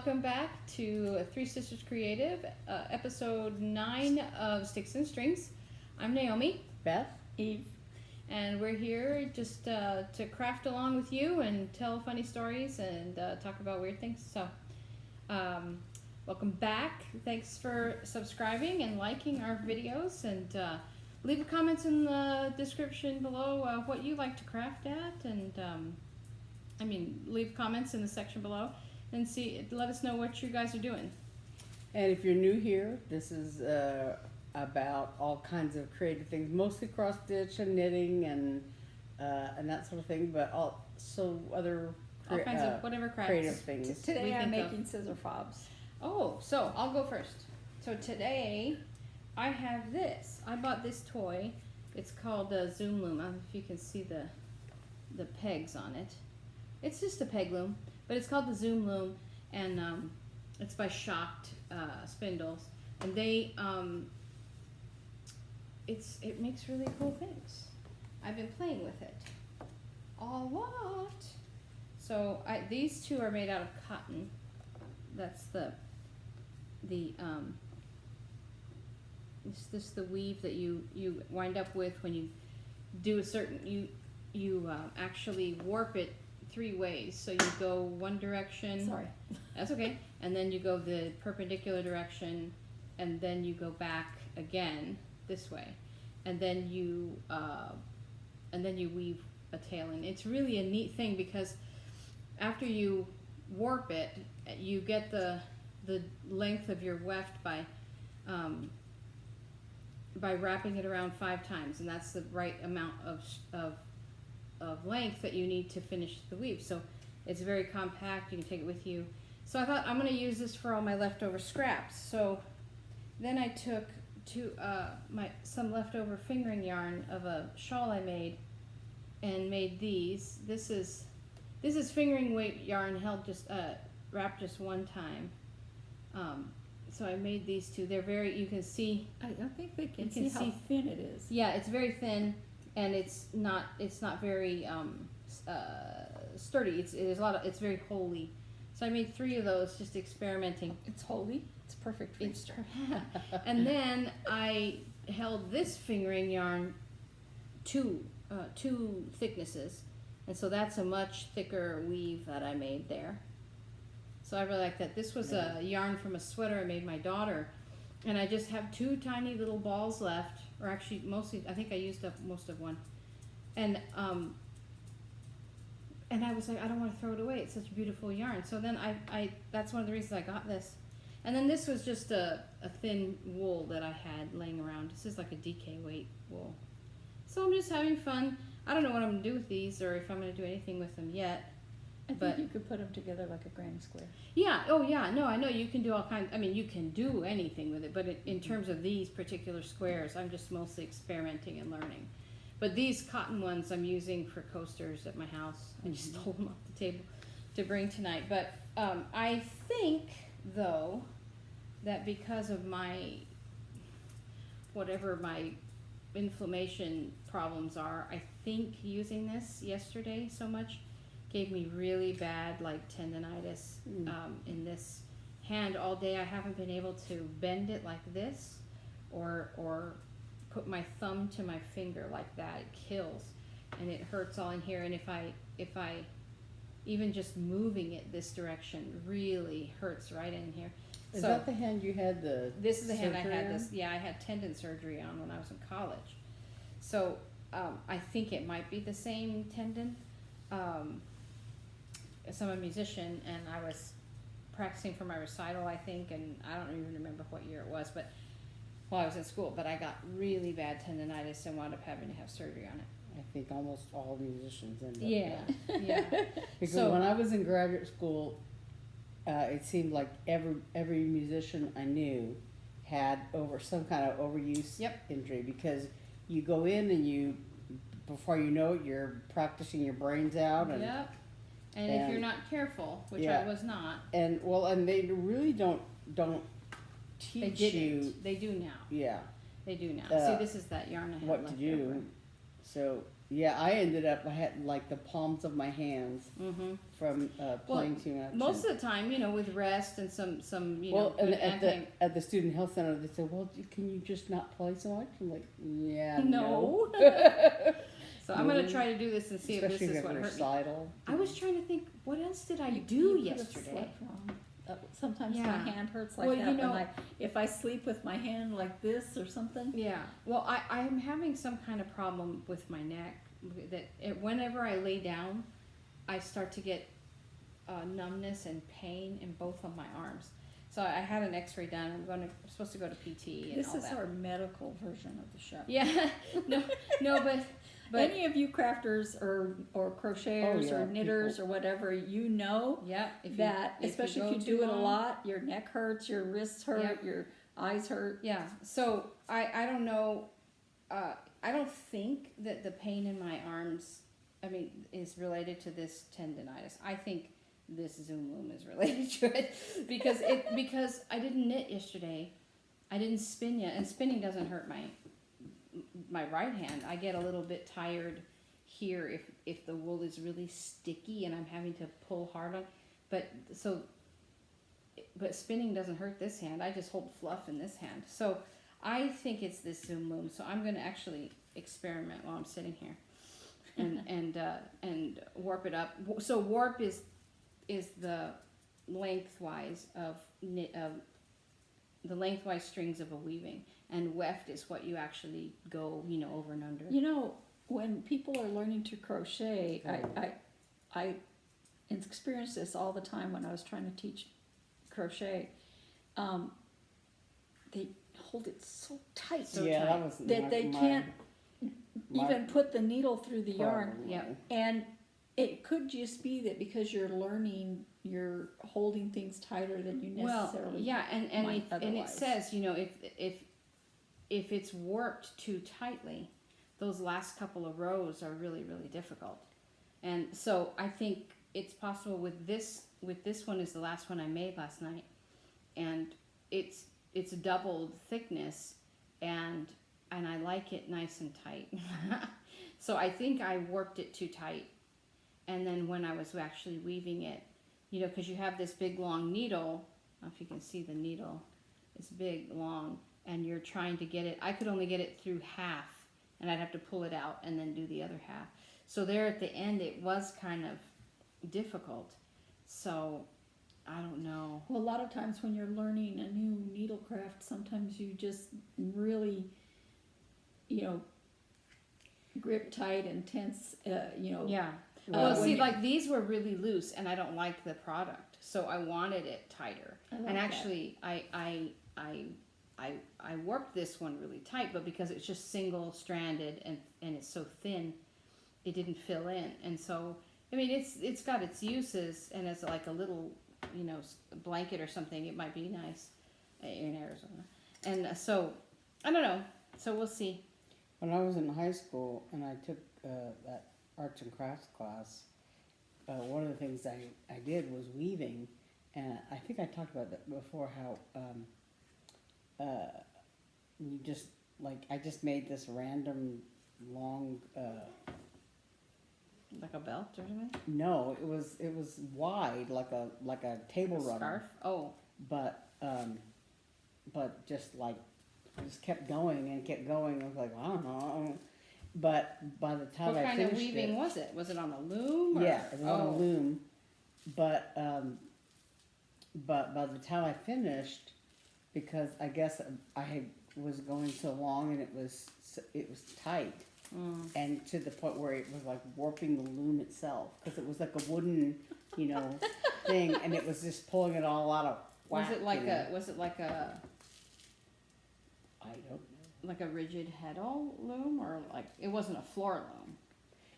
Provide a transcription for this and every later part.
welcome back to Three Sisters Creative, episode 9 of Sticks and Strings. I'm Naomi. Beth. Eve. And we're here just to craft along with you and tell funny stories and talk about weird things. So, welcome back. Thanks for subscribing and liking our videos, and leave comments in the description below what you like to craft at, and leave comments in the section below and let us know what you guys are doing. And if you're new here, this is about all kinds of creative things, mostly cross stitch and knitting and that sort of thing, but also other all kinds of whatever crafts. creative things. Today I'm making scissor fobs. Oh, so I'll go first. So today I have this. I bought this toy. It's called Zoom Loom. I don't know if you can see the pegs on it. It's just a peg loom, but it's called the Zoom Loom, and it's by Shocked Spindles, and they it makes really cool things. I've been playing with it a lot. So these two are made out of cotton. That's it's just the weave that you wind up with when you do a certain you actually warp it 3 ways. So you go one direction. Sorry. That's okay. And then you go the perpendicular direction, and then you go back again this way, and then you weave a tail in. It's really a neat thing because after you warp it, you get the length of your weft by wrapping it around 5 times, and that's the right amount of length that you need to finish the weave. So it's very compact. You can take it with you. So I thought I'm going to use this for all my leftover scraps. So then I took some leftover fingering yarn of a shawl I made and made these. This is fingering weight yarn held wrapped just one time. So I made these two. They're very, you can see. I don't think they can see how thin it is. Yeah, it's very thin, and it's not very sturdy. It's very holey. So I made 3 of those, just experimenting. It's holey. It's perfect for Easter. And then I held this fingering yarn two thicknesses, and so that's a much thicker weave that I made there. So I really like that. This was a yarn from a sweater I made my daughter, and I just have 2 tiny little balls left, or actually mostly, I think I used up most of one. And I was like, I don't want to throw it away. It's such a beautiful yarn. So then I that's one of the reasons I got this. And then this was just a thin wool that I had laying around. This is like a DK weight wool. So I'm just having fun. I don't know what I'm going to do with these, or if I'm going to do anything with them yet. I think you could put them together like a granny square. Yeah. Oh, yeah. No, I know you can do all kinds. I mean, you can do anything with it, but in terms of these particular squares, I'm just mostly experimenting and learning. But these cotton ones I'm using for coasters at my house. I just stole them off the table to bring tonight. But I think, though, that because of whatever my inflammation problems are, I think using this yesterday so much gave me really bad tendonitis in this hand all day. I haven't been able to bend it like this or put my thumb to my finger like that. It kills, and it hurts all in here. And if I even just moving it this direction really hurts right in here. Is that the hand you had the This is the hand I had on? this. Yeah, I had tendon surgery on when I was in college. So I think it might be the same tendon. So I'm a musician, and I was practicing for my recital, I think, and I don't even remember what year it was, but while I was in school. But I got really bad tendonitis and wound up having to have surgery on it. I think almost all musicians end up Yeah, there. yeah. Because So- when I was in graduate school, it seemed like every musician I knew had some kind of overuse injury, because you go in and before you know it, you're practicing your brains out. And, And if you're not careful, which I was not. And they really don't teach you. They do now. Yeah. They do now. See, this is that yarn I had what left to do. over. So yeah, I ended up, I had like the palms of my hands from playing too much. Most of the time, you know, with rest and some you Well, know, and good at the student health center, they said, "Well, can you just not play so much?" I'm like, "Yeah, no. So I'm gonna try to do this and see if Especially this is what hurt me. recital. I was trying to think, what else did I You do could have yesterday? slept wrong. Sometimes my Yeah. hand hurts like Well, that you know- when if I sleep with my hand like this or something. Yeah. Well, I'm having some kind of problem with my neck. Whenever I lay down, I start to get numbness and pain in both of my arms. So I had an X-ray done. I'm supposed to go to PT and This all is that. our medical version of the show. Yeah. No, but Any of you crafters or crocheters Oh, yeah, or knitters or whatever, you know yeah. especially if you do it a lot, your neck hurts, your wrists hurt, Yep. your eyes hurt. Yeah. So I don't know. I don't think that the pain in my arms, is related to this tendonitis. I think this Zoom loom is related to it because I didn't knit yesterday. I didn't spin yet, and spinning doesn't hurt my right hand. I get a little bit tired here if the wool is really sticky and I'm having to pull hard on. But spinning doesn't hurt this hand. I just hold fluff in this hand. So I think it's this Zoom loom. So I'm going to actually experiment while I'm sitting here and warp it up. So warp is the lengthwise of the lengthwise strings of a weaving, and weft is what you actually go, over and under. You know, when people are learning to crochet, I experienced this all the time when I was trying to teach crochet. They hold it so tight That was that they can't even put the needle through the yarn. Yeah. And it could just be that because you're learning, you're holding things tighter than you necessarily. Well, yeah, and it otherwise. says, if it's warped too tightly, those last couple of rows are really, really difficult. And so I think it's possible with this one is the last one I made last night, and it's doubled thickness, and I like it nice and tight. So I think I warped it too tight. And then when I was actually weaving it, because you have this big long needle, I don't know if you can see the needle, it's big, long, and you're trying to get it, I could only get it through half, and I'd have to pull it out and then do the other half. So there at the end, it was kind of difficult. So I don't know. Well, a lot of times when you're learning a new needlecraft, sometimes you just really, grip tight and tense, Yeah. Well, See, like these were really loose, and I don't like the product, so I wanted it tighter. I like And that. actually, I warped this one really tight, but because it's just single stranded and it's so thin, it didn't fill in. And so, it's got its uses, and as like a little, blanket or something, it might be nice in Arizona. And so, I don't know. So we'll see. When I was in high school and I took that arts and crafts class, one of the things I did was weaving, and I think I talked about that before, how you just, I just made this random long, Like a belt or something? no, it was wide, like a table runner. Scarf? Oh. But just kept going and kept going. I was like, I don't know. But by the time What I kind finished of weaving was it? Was it on a loom? Or? yeah, it was on a loom. But by the time I finished, because I guess was going so long and it was tight, and to the point where it was like warping the loom itself, because it was like a wooden, thing, and it was just pulling it all out of whack. Was it like a I don't know. like a rigid heddle loom, or like it wasn't a floor loom?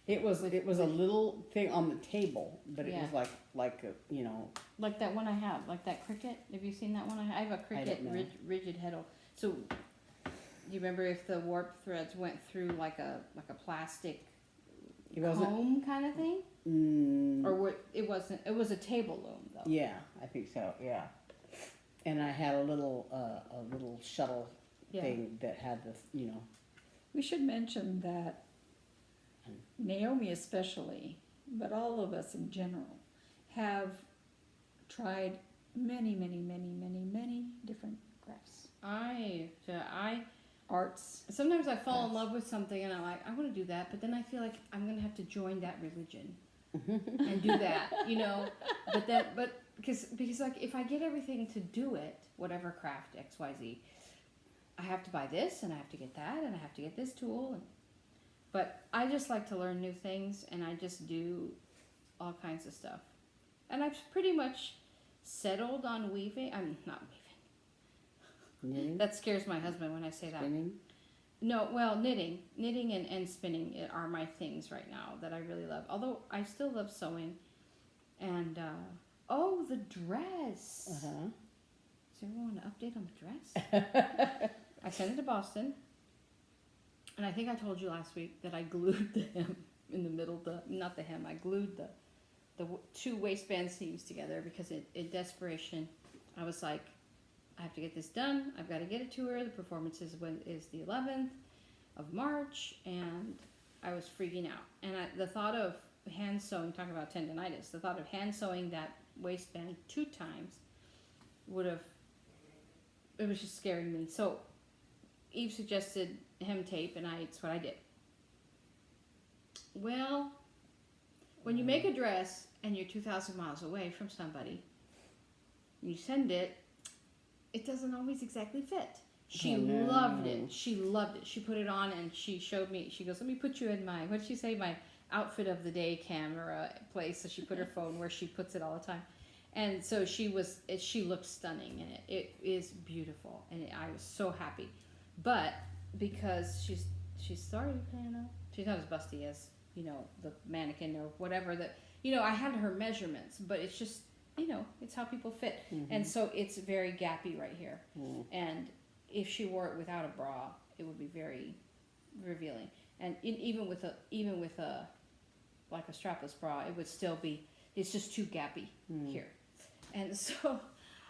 It was a little thing on the table, but it Yeah. was like a, Like that one I have, like that cricket. Have you seen that one? I have a cricket know. rigid heddle. So, do you remember if the warp threads went through like a plastic it wasn't. comb kind of thing, or it wasn't? It was a table loom though. Yeah, I think so. Yeah, and I had a little shuttle Yeah. thing that had this, We should mention that Naomi especially, but all of us in general, have tried many, many, many, many, many different crafts, I arts. sometimes I fall in Yes. love with something and I'm like, I want to do that, but then I feel like I'm gonna have to join that religion and do that, but because like if I get everything to do it, whatever craft XYZ, I have to buy this and I have to get that and I have to get this tool, but I just like to learn new things and I just do all kinds of stuff, and I've pretty much settled on weaving. I'm not weaving. Knitting, That scares my husband when I say that. spinning. No, well, knitting and spinning are my things right now that I really love. Although I still love sewing, and oh, the dress. Uh-huh. Does everyone want an update on the dress? I sent it to Boston, and I think I told you last week that I glued the hem in the middle. Not the hem. I glued the two waistband seams together because in desperation, I was like, I have to get this done. I've got to get it to her. The performance is the 11th of March, and I was freaking out. And the thought of hand sewing, talking about tendonitis, the thought of hand sewing that waistband 2 times it was just scaring me. So Eve suggested hem tape, and it's what I did. Well, when you make a dress and you're 2,000 miles away from somebody, you send it, it doesn't always exactly fit. She loved it. She loved it. She put it on and she showed me. She goes, let me put you in what did she say? My outfit of the day camera place. So she put her phone where she puts it all the time. And so she looked stunning in it. It is beautiful. And I was so happy. But because she's sorry, she's not as busty as, the mannequin or whatever I had her measurements, but it's just, it's how people fit. Mm-hmm. And so it's very gappy right here. Mm. And if she wore it without a bra, it would be very revealing. And even with a like a strapless bra, it would still be, it's just too gappy here. And so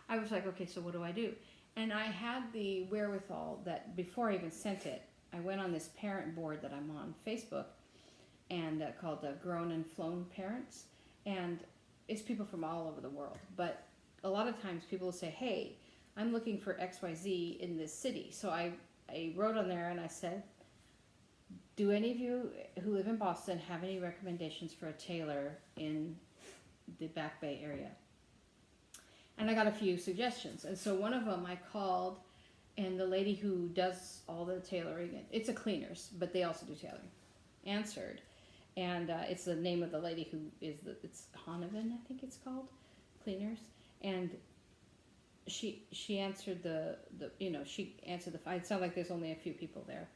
I was like, okay, so what do I do? And I had the wherewithal that before I even sent it, I went on this parent board that I'm on Facebook, and called the Grown and Flown Parents. And it's people from all over the world, but a lot of times people will say, hey, I'm looking for XYZ in this city. So I wrote on there and I said, do any of you who live in Boston have any recommendations for a tailor in the Back Bay area? And I got a few suggestions. And so one of them I called, and the lady who does all the tailoring, it's a cleaners, but they also do tailoring, answered. And it's the name of the lady who it's Hanovan, I think it's called, cleaners. And she answered she answered the phone. It sounded like there's only a few people there.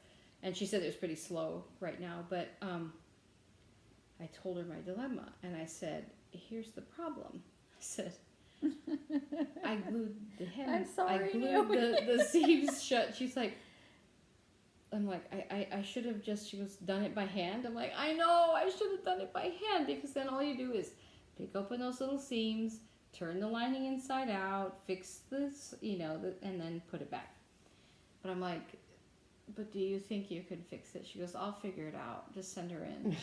And she said it was pretty slow right now, but I told her my dilemma, and I said, here's the problem. I said, I glued the hem. I'm sorry, I glued the seams shut. She's like, I'm like, I should have she goes, done it by hand. I'm like, I know, I should have done it by hand, because then all you do is pick open those little seams, turn the lining inside out, fix this, and then put it back. But I'm like, but do you think you could fix it? She goes, I'll figure it out. Just send her in.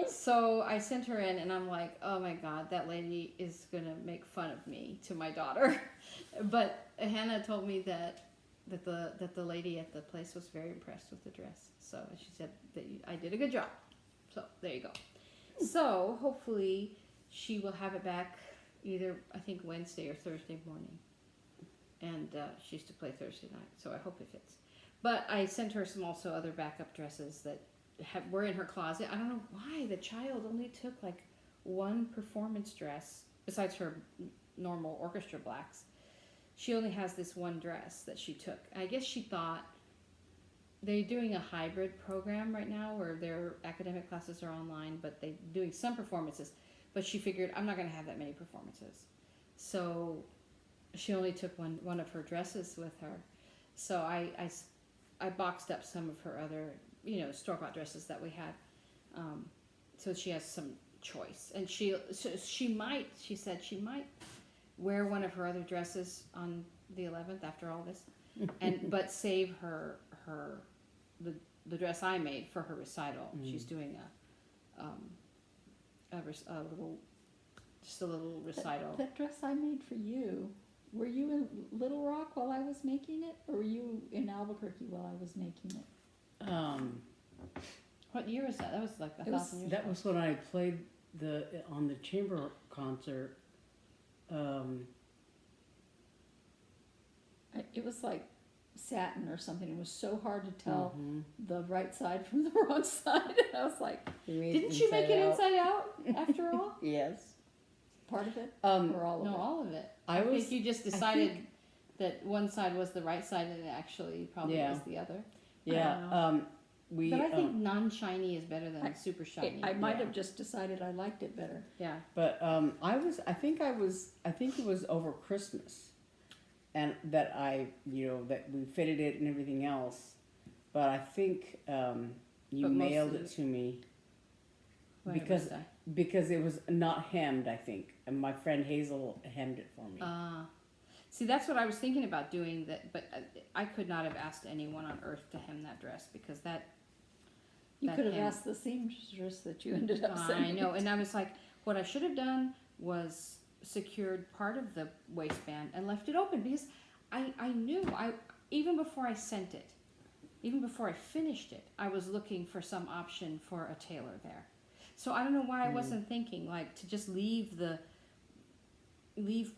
So I sent her in, and I'm like, oh my God, that lady is going to make fun of me to my daughter. But Hannah told me that the lady at the place was very impressed with the dress. So she said that I did a good job. So there you go. So hopefully she will have it back either, I think, Wednesday or Thursday morning. And she used to play Thursday night, so I hope it fits. But I sent her some also other backup dresses that were in her closet. I don't know why the child only took like one performance dress, besides her normal orchestra blacks. She only has this one dress that she took. I guess she thought they're doing a hybrid program right now where their academic classes are online, but they're doing some performances. But she figured, I'm not going to have that many performances. So she only took one of her dresses with her. So I boxed up some of her other, store-bought dresses that we had. So she has some choice. And she said she might wear one of her other dresses on the 11th after all this, but save the the dress I made for her recital. She's doing a little, just a little recital. That dress I made for you, were you in Little Rock while I was making it, or were you in Albuquerque while I was making it? What year was that? That was like It was- 1,000 years That ago. was when I played on the chamber concert. It was like satin or something. It was so hard to tell Mhm. the right side from the wrong side. I was like, Didn't you make it inside out after all? Yes. part of it Um, or all of No, it? all of it. I think was. you just decided that one side was the right side and it actually probably Yeah. was the other. Yeah. I don't We. But I think non-shiny is better than super It, shiny. I might Yeah. have just decided I liked it better. Yeah. But I think it was over Christmas, and that that we fitted it and everything else. But I think you But mailed mostly- it to me Where because was I? because it was not hemmed. I think, and my friend Hazel hemmed it for me. See, that's what I was thinking about doing. That, but I could not have asked anyone on earth to hem that dress because that. You That could have hem. asked the seamstress that you ended up I sending. know, and I was like, what I should have done was secured part of the waistband and left it open because I knew even before I sent it, even before I finished it, I was looking for some option for a tailor there. So I don't know why I wasn't thinking like to just leave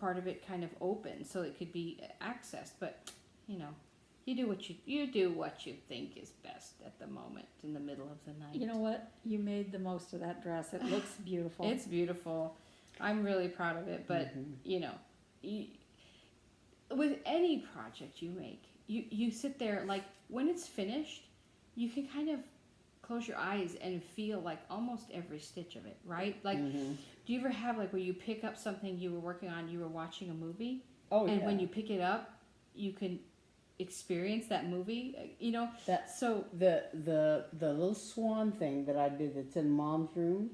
part of it kind of open so it could be accessed, but you do what you think is best at the moment in the middle of the night. You know what? You made the most of that dress. It looks beautiful. It's beautiful. I'm really proud of it, but with any project you make, you sit there like when it's finished, you can kind of close your eyes and feel like almost every stitch of it, right? Like, do you ever have like where you pick up something you were working on, you were watching a movie, and when you pick it up, you can experience that movie, So the little swan thing that I did that's in Mom's room.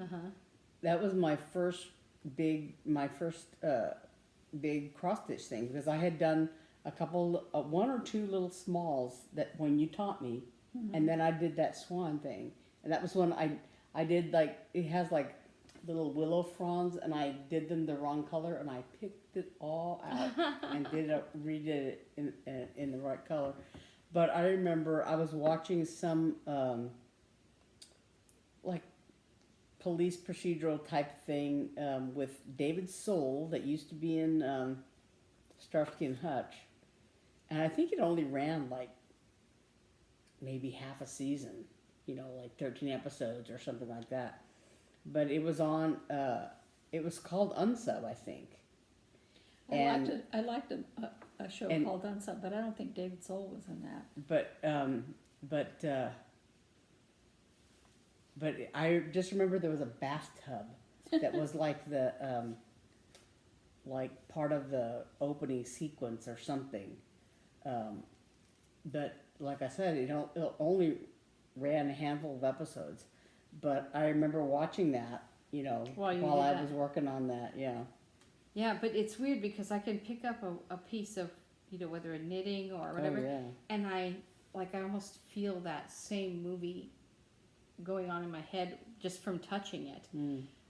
That was my first big cross stitch thing because I had done a couple, one or two little smalls that when you taught me, and then I did that swan thing, and that was when I did like it has like little willow fronds, and I did them the wrong color, and I picked it all out and redid it in the right color. But I remember I was watching some like police procedural type thing with David Soul that used to be in Starsky and Hutch, and I think it only ran like maybe half a season, like 13 episodes or something like that. But it was on. It was called Unsub, I think. I liked a show called Unsub, but I don't think David Soul was in that. But I just remember there was a bathtub that was like the like part of the opening sequence or something. But like I said, it only ran a handful of episodes. But I remember watching that, while I was working on that. Yeah. Yeah, but it's weird because I can pick up a piece of, whether a knitting or whatever, Oh, yeah. and I almost feel that same movie going on in my head just from touching it.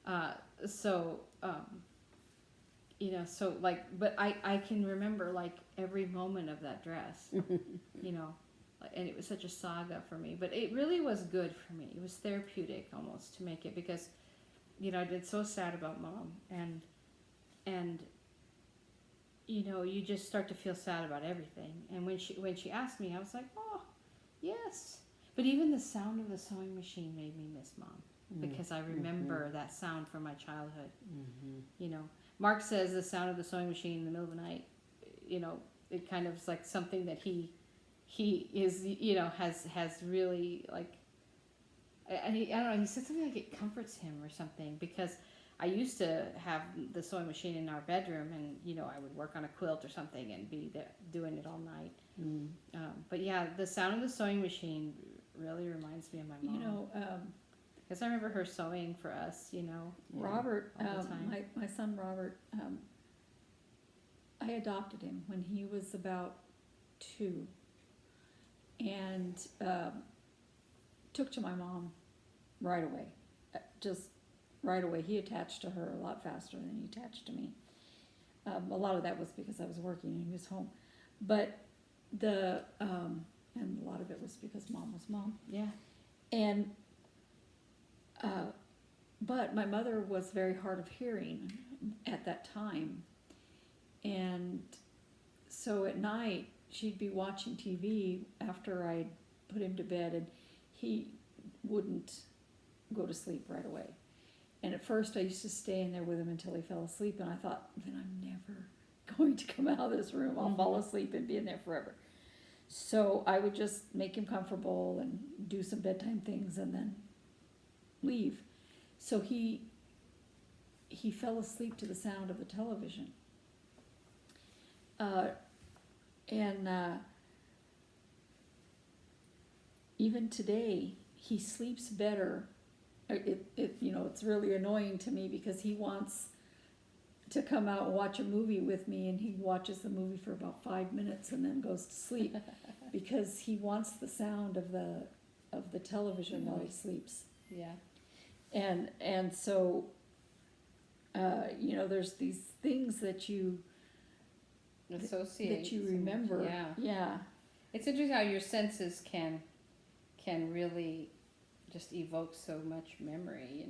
But I can remember like every moment of that dress, and it was such a saga for me, but it really was good for me. It was therapeutic almost to make it because, I'd been so sad about Mom and you just start to feel sad about everything. And when she asked me, I was like, oh, yes. But even the sound of the sewing machine made me miss Mom because I remember that sound from my childhood. Mark says the sound of the sewing machine in the middle of the night, it kind of is like something that he is, has really like, and I don't know, he said something like it comforts him or something because I used to have the sewing machine in our bedroom and, I would work on a quilt or something and be there doing it all night. But yeah, the sound of the sewing machine really reminds me of my mom. Because I remember her sewing for us, Robert, all the time. my son Robert, I adopted him when he was about 2. And took to my mom right away. Just right away. He attached to her a lot faster than he attached to me. A lot of that was because I was working and he was home. But and a lot of it was because mom was mom. Yeah. And, but my mother was very hard of hearing at that time. And so at night, she'd be watching TV after I'd put him to bed, and he wouldn't go to sleep right away. And at first, I used to stay in there with him until he fell asleep, and I thought, then I'm never going to come out of this room. I'll fall asleep and be in there forever. So I would just make him comfortable and do some bedtime things and then leave. So he fell asleep to the sound of the television. Even today, he sleeps better. It's really annoying to me because he wants to come out and watch a movie with me, and he watches the movie for about 5 minutes and then goes to sleep because he wants the sound of the television while he sleeps. Yeah. And so there's these things that you Associate. that you remember. Yeah. Yeah. It's interesting how your senses can really just evoke so much memory,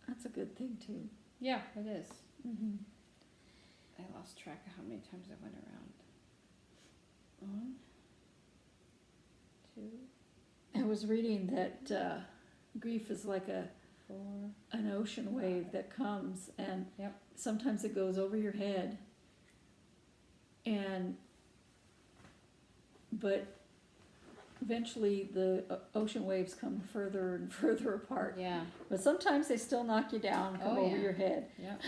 That's a good thing too. Yeah, it is. Mm-hmm. I lost track of how many times I went around. 1, 2, I was reading that grief is like 4. an ocean wave that comes, and Yep. sometimes it goes over your head, but eventually the ocean waves come further and further apart. Yeah. But sometimes they still knock you down, come Oh, over yeah. your head. Yep.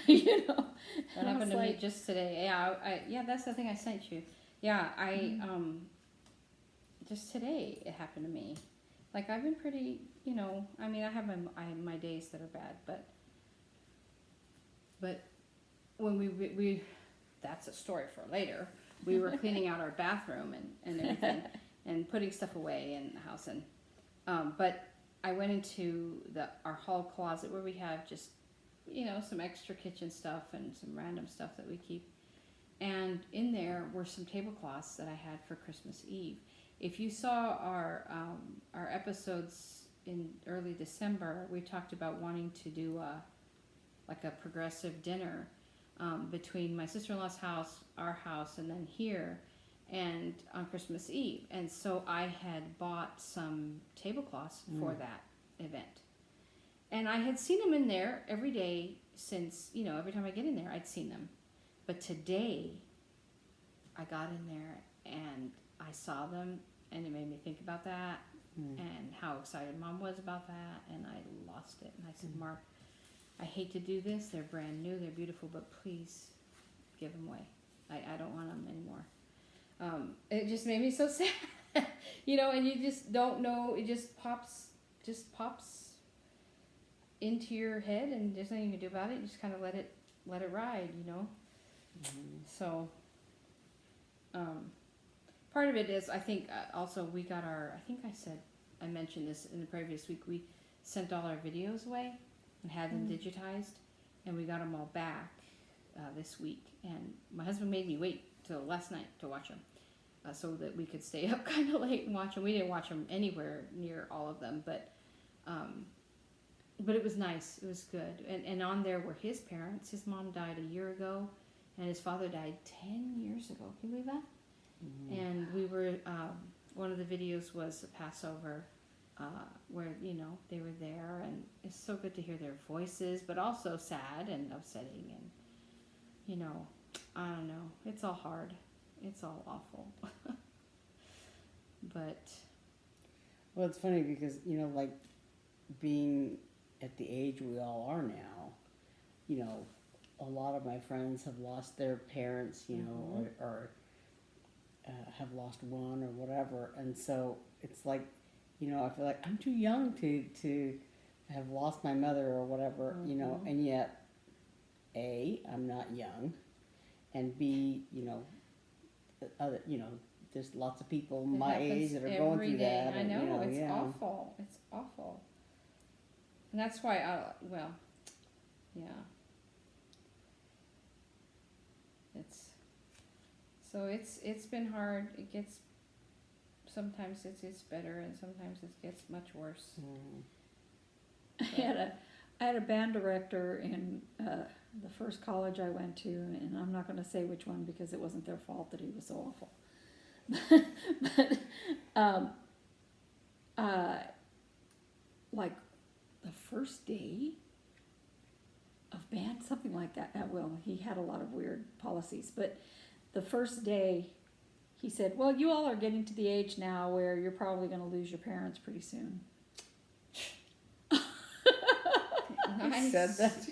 That That happened to me just today. Yeah, that's the thing I sent you. Yeah, just today it happened to me. Like, I've been pretty, I mean, I have my days that are bad, but when we that's a story for later. We were cleaning out our bathroom and everything and putting stuff away in the house, and but I went into our hall closet where we have just some extra kitchen stuff and some random stuff that we keep, and in there were some tablecloths that I had for Christmas Eve. If you saw our episodes in early December, we talked about wanting to do a progressive dinner between my sister-in-law's house, our house, and then here, and on Christmas Eve. And so I had bought some tablecloths for that event. And I had seen them in there every day since, every time I get in there, I'd seen them. But today, I got in there and I saw them, and it made me think about that and how excited Mom was about that, and I lost it. And I said, Mark, I hate to do this. They're brand new. They're beautiful, but please give them away. I don't want them anymore. It just made me so sad, and you just don't know. It just pops into your head, and there's nothing you can do about it. You just kind of let it ride, So, part of it is, I think, also we got I mentioned this in the previous week, we sent all our videos away and had them digitized, and we got them all back this week. And my husband made me wait till last night to watch them, so that we could stay up kind of late and watch them. We didn't watch them anywhere near all of them, but it was nice. It was good. And on there were his parents. His mom died a year ago, and his father died 10 years ago. Can you believe that? Mm-hmm. And we were, one of the videos was Passover, where, they were there, and it's so good to hear their voices, but also sad and upsetting, and, I don't know. It's all hard. It's all awful. But. Well, it's funny because, like being at the age we all are now, a lot of my friends have lost their parents, or have lost one or whatever. And so it's like, I feel like I'm too young to have lost my mother or whatever, and yet, A, I'm not young, and B, there's lots of people It my happens age that are going every through day. that. I and, know, you know, it's yeah. awful. It's awful. And that's why well, yeah. It's been hard. It gets, sometimes it's better and sometimes it gets much worse. Mm. I had a band director in the first college I went to, and I'm not going to say which one because it wasn't their fault that he was so awful. But like the first day of band, something like that. Well, he had a lot of weird policies, but the first day he said, "Well, you all are getting to the age now where you're probably going to lose your parents pretty soon." He said that.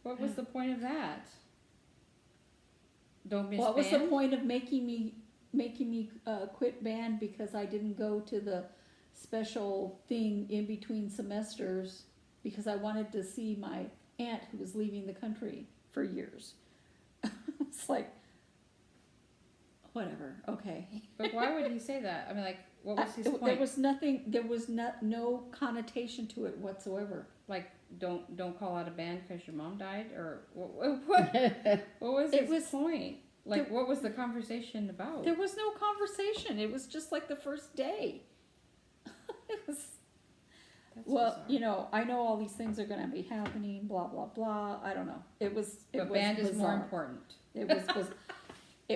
What was the point of that? Don't miss What was the band? point of making me quit band because I didn't go to the special thing in between semesters because I wanted to see my aunt who was leaving the country for years. It's like, whatever, okay. But why would he say that? I mean, like, what was his point? There was nothing. There was no connotation to it whatsoever. Like, don't call out a band because your mom died, or what? What was his point? Like, what was the conversation about? There was no conversation. It was just like the first day. It was. That's Well, bizarre. you know, I know all these things are going to be happening. Blah blah blah. I don't know. It was. But was band is more bizarre. important. It was.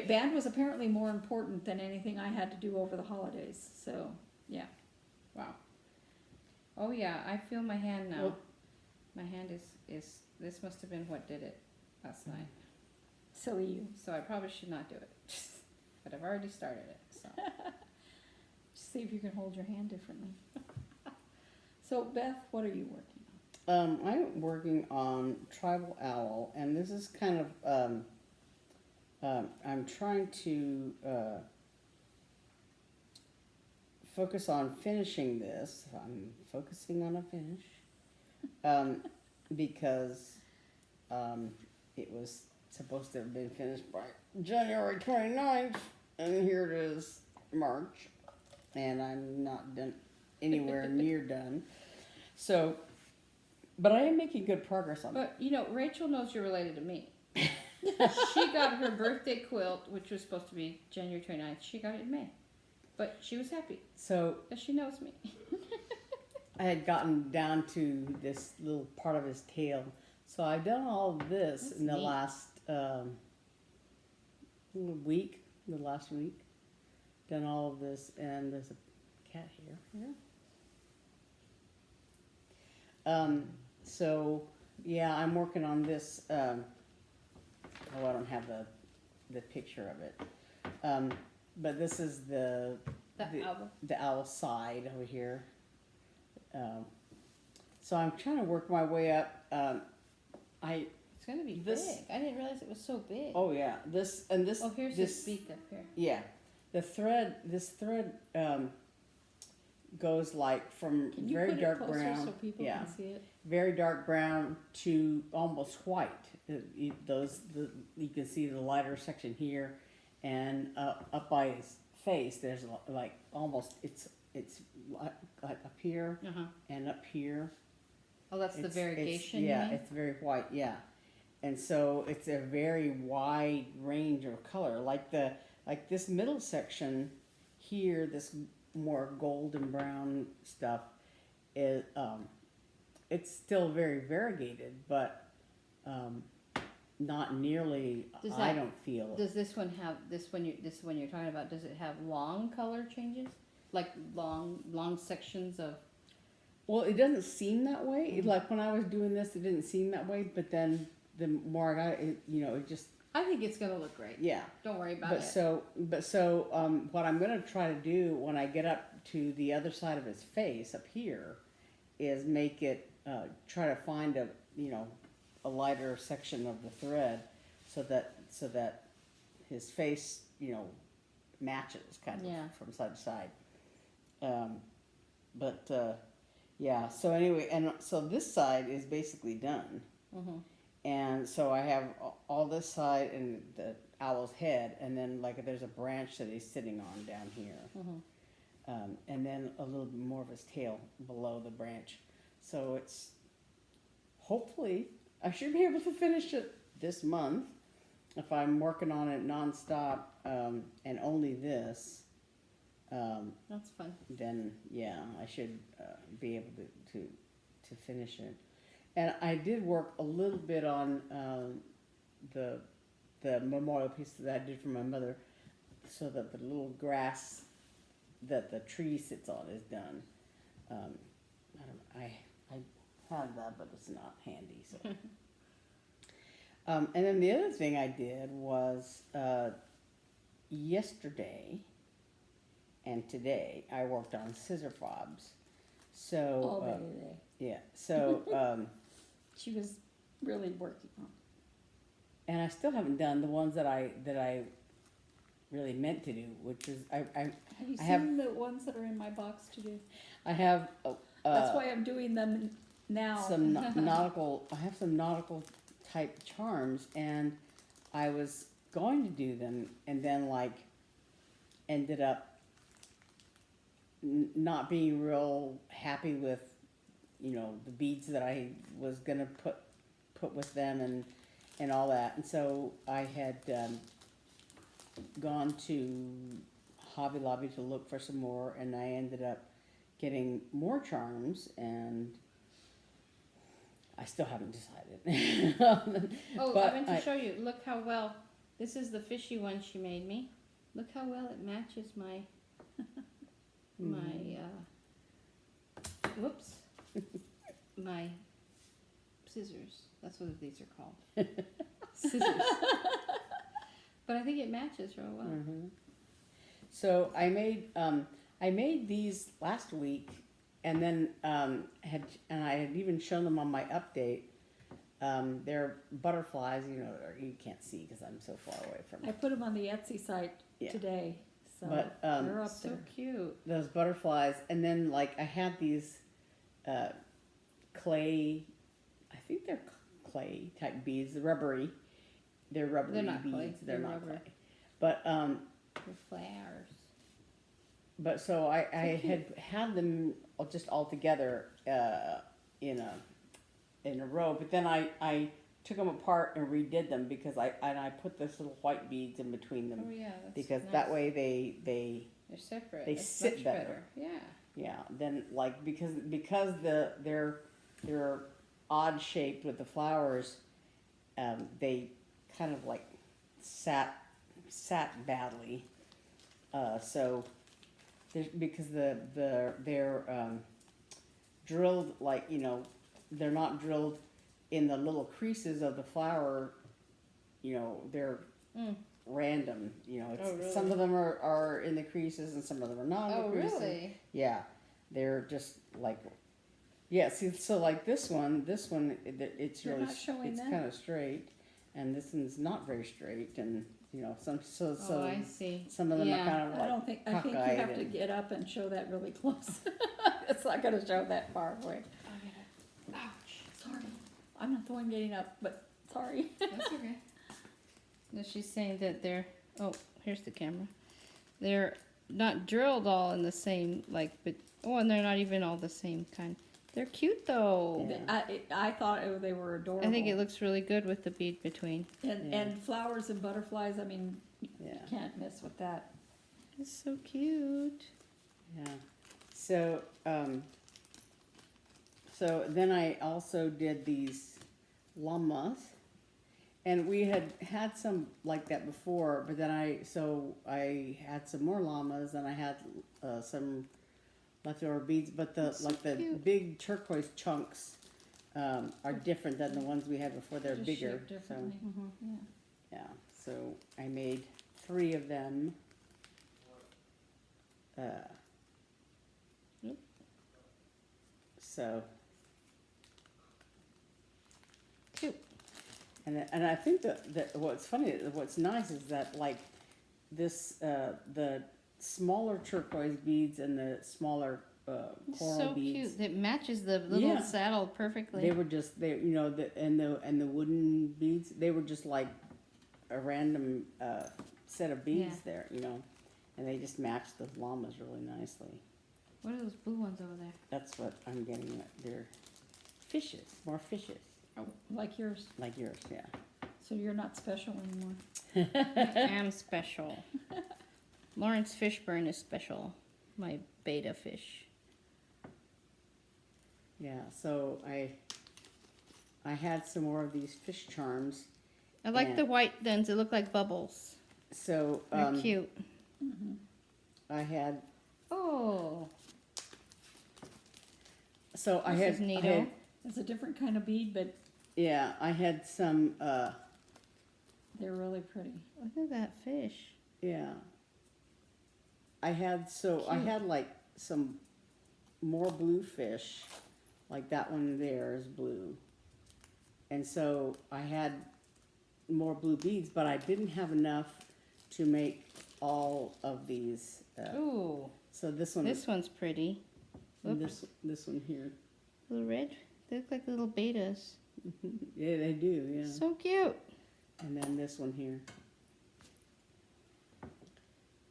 Band was apparently more important than anything I had to do over the holidays. So yeah. Wow. Oh yeah, I feel my hand now. Well- My hand is. This must have been what did it last night. Silly you. So I probably should not do it. But I've already started it. So. See if you can hold your hand differently. So Beth, what are you working on? I'm working on Tribal Owl, and this is kind of, I'm trying to focus on finishing this. I'm focusing on a finish because it was supposed to have been finished by January 29th, and here it is March, and I'm not done anywhere near done. So, but I am making good progress on it. But you know, Rachel knows you're related to me. She got her birthday quilt, which was supposed to be January 29th. She got it in May, but she was happy So because she knows me. I had gotten down to this little part of his tail. So I've done all of this That's in the neat. last week. Done all of this, and there's a cat here. So yeah, I'm working on this. I don't have the picture of it. But this is the Album. the owl side over here. So I'm trying to work my way up. It's gonna be This- big. I didn't realize it was so big. Oh yeah, this and this. Oh, here's this this beak up here. Yeah, this thread goes like from Can you very put dark it closer brown, so people yeah, can see it? very dark brown to almost white. You can see the lighter section here, and up by his face, there's like almost it's like up here Uh huh. and up here. Oh, that's the variegation. Yeah, you mean? it's very white. Yeah, and so it's a very wide range of color. Like this middle section here, this more golden brown stuff is it's still very variegated, but not nearly. I don't feel. Does this one have this one you're talking about? Does it have long color changes, like long sections of? Well, it doesn't seem that way. Like when I was doing this, it didn't seem that way. But then the more I got it, it just. I think it's gonna look great. Yeah. Don't worry about But it. so what I'm gonna try to do when I get up to the other side of his face up here, is make it try to find a lighter section of the thread, so that his face matches kind of Yeah. from side to side. Yeah. So anyway, and so this side is basically done. Mm-hmm. And so I have all this side, and owl's head, and then like there's a branch that he's sitting on down here, and then a little bit more of his tail below the branch. So it's hopefully I should be able to finish it this month if I'm working on it nonstop, and only this. That's fun. Then yeah, I should be able to finish it. And I did work a little bit on the memorial piece that I did for my mother, so that the little grass that the tree sits on is done. I have that, but it's not handy. So. And then the other thing I did was yesterday and today I worked on scissor fobs. So All day today. yeah. So She was really working on. and I still haven't done the ones that I really meant to do, which is Have you I seen have- the ones that are in my box to do? I have That's why I'm doing them now. some nautical. I have some nautical type charms, and I was going to do them, and then like ended up not being real happy with, the beads that I was gonna put with them and all that, and so I had gone to Hobby Lobby to look for some more, and I ended up getting more charms, and I still haven't decided. Oh, But I meant to show you. Look how well. This is the fishy one she made me. Look how well it matches my whoops, my scissors. That's what these are called. Scissors. But I think it matches real well. Mhm. So I made these last week, and then I had even shown them on my update. They're butterflies, you can't see because I'm so far away from I it. put them on the Etsy site Yeah. today, so But, they're up So there. cute. Those butterflies, and then like I had these clay, I think they're clay type beads, the rubbery. They're rubbery They're not beads. clay, They're they're not rubber. clay. But The flowers. But so I cute. had them just all together in a row, but then I took them apart and redid them because I put this little white beads in between them Oh yeah, that's because nice. that way they They're separate. they It's sit much better. Yeah. then like because they're odd shaped with the flowers, they kind of like sat badly, so because they're drilled like they're not drilled in the little creases of the flower, they're Mm. random, it's, Oh, really? some of them are in the creases and some of them are not in the Oh creases. really? Yeah, they're just like, yeah, see, so like this one, it's You're really, not showing it's that? kind of straight, and this one's not very straight, and, so Oh, I see. some of them Yeah. are kind of I like don't think, I think you cockeyed have to and- get up and show that really close. It's not gonna show that far away. I'll get it. Ouch. Sorry. I'm not the one getting up, but sorry. That's okay. No, she's saying that they're. Oh, here's the camera. They're not drilled all in the same and they're not even all the same kind. They're cute though. Yeah. I thought they were adorable. I think it looks really good with the bead between. And, Yeah. and flowers and butterflies, I mean, you Yeah. can't mess with that. It's so cute. Yeah, so, so then I also did these llamas, and we had some like that before, but then I had some more llamas, and I had some leftover beads, but That's so the cute. big turquoise chunks are different than the ones we had before. They're Just bigger, shaped so differently. Mm-hmm. Yeah. yeah. So I made 3 of them. Yep. So, Cute. and I think that what's funny, what's nice is that like this, the smaller turquoise beads and the smaller It's coral so beads, cute. It matches the little Yeah. saddle perfectly. they were just and the wooden beads, they were just like a random set of beads Yeah. there, you know, and they just match the llamas really nicely. What are those blue ones over there? That's what I'm getting at. They're fishes, more fishes, Oh, like yours. like yours, yeah. So you're not special anymore. I am special. Lawrence Fishburne is special. My beta fish. Yeah, so I had some more of these fish charms. I like Yeah. the white ones. They look like bubbles. So They're cute. I had Oh, so I this had is I neato. had It's a different kind of bead, but yeah, I had some they're really pretty. Look at that fish. yeah. I had I Cute. had like some more blue fish, like that one there is blue. And so I had more blue beads, but I didn't have enough to make all of these. Ooh, So this one, this one's pretty. and Whoops. this one here. Little red. They look like little betas. Yeah, they do. Yeah. So cute. And then this one here.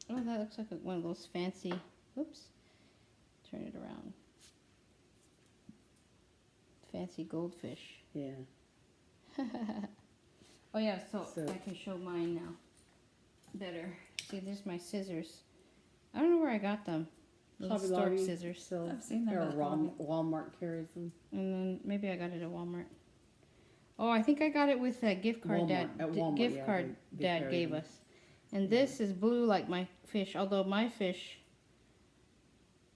Oh, that looks like one of those fancy. Whoops. Turn it around. Fancy goldfish. Yeah. Oh yeah, so So- I can show mine now. Better. See, there's my scissors. I don't know where I got them. Little Hobby stork Lobby scissors. sells- I've seen them or at Hobby. Walmart carries them. And then maybe I got it at Walmart. Oh, I think I got it with that gift card Walmart, at Walmart, gift yeah, card they Dad carry gave them. us. And this is blue like my fish, although my fish,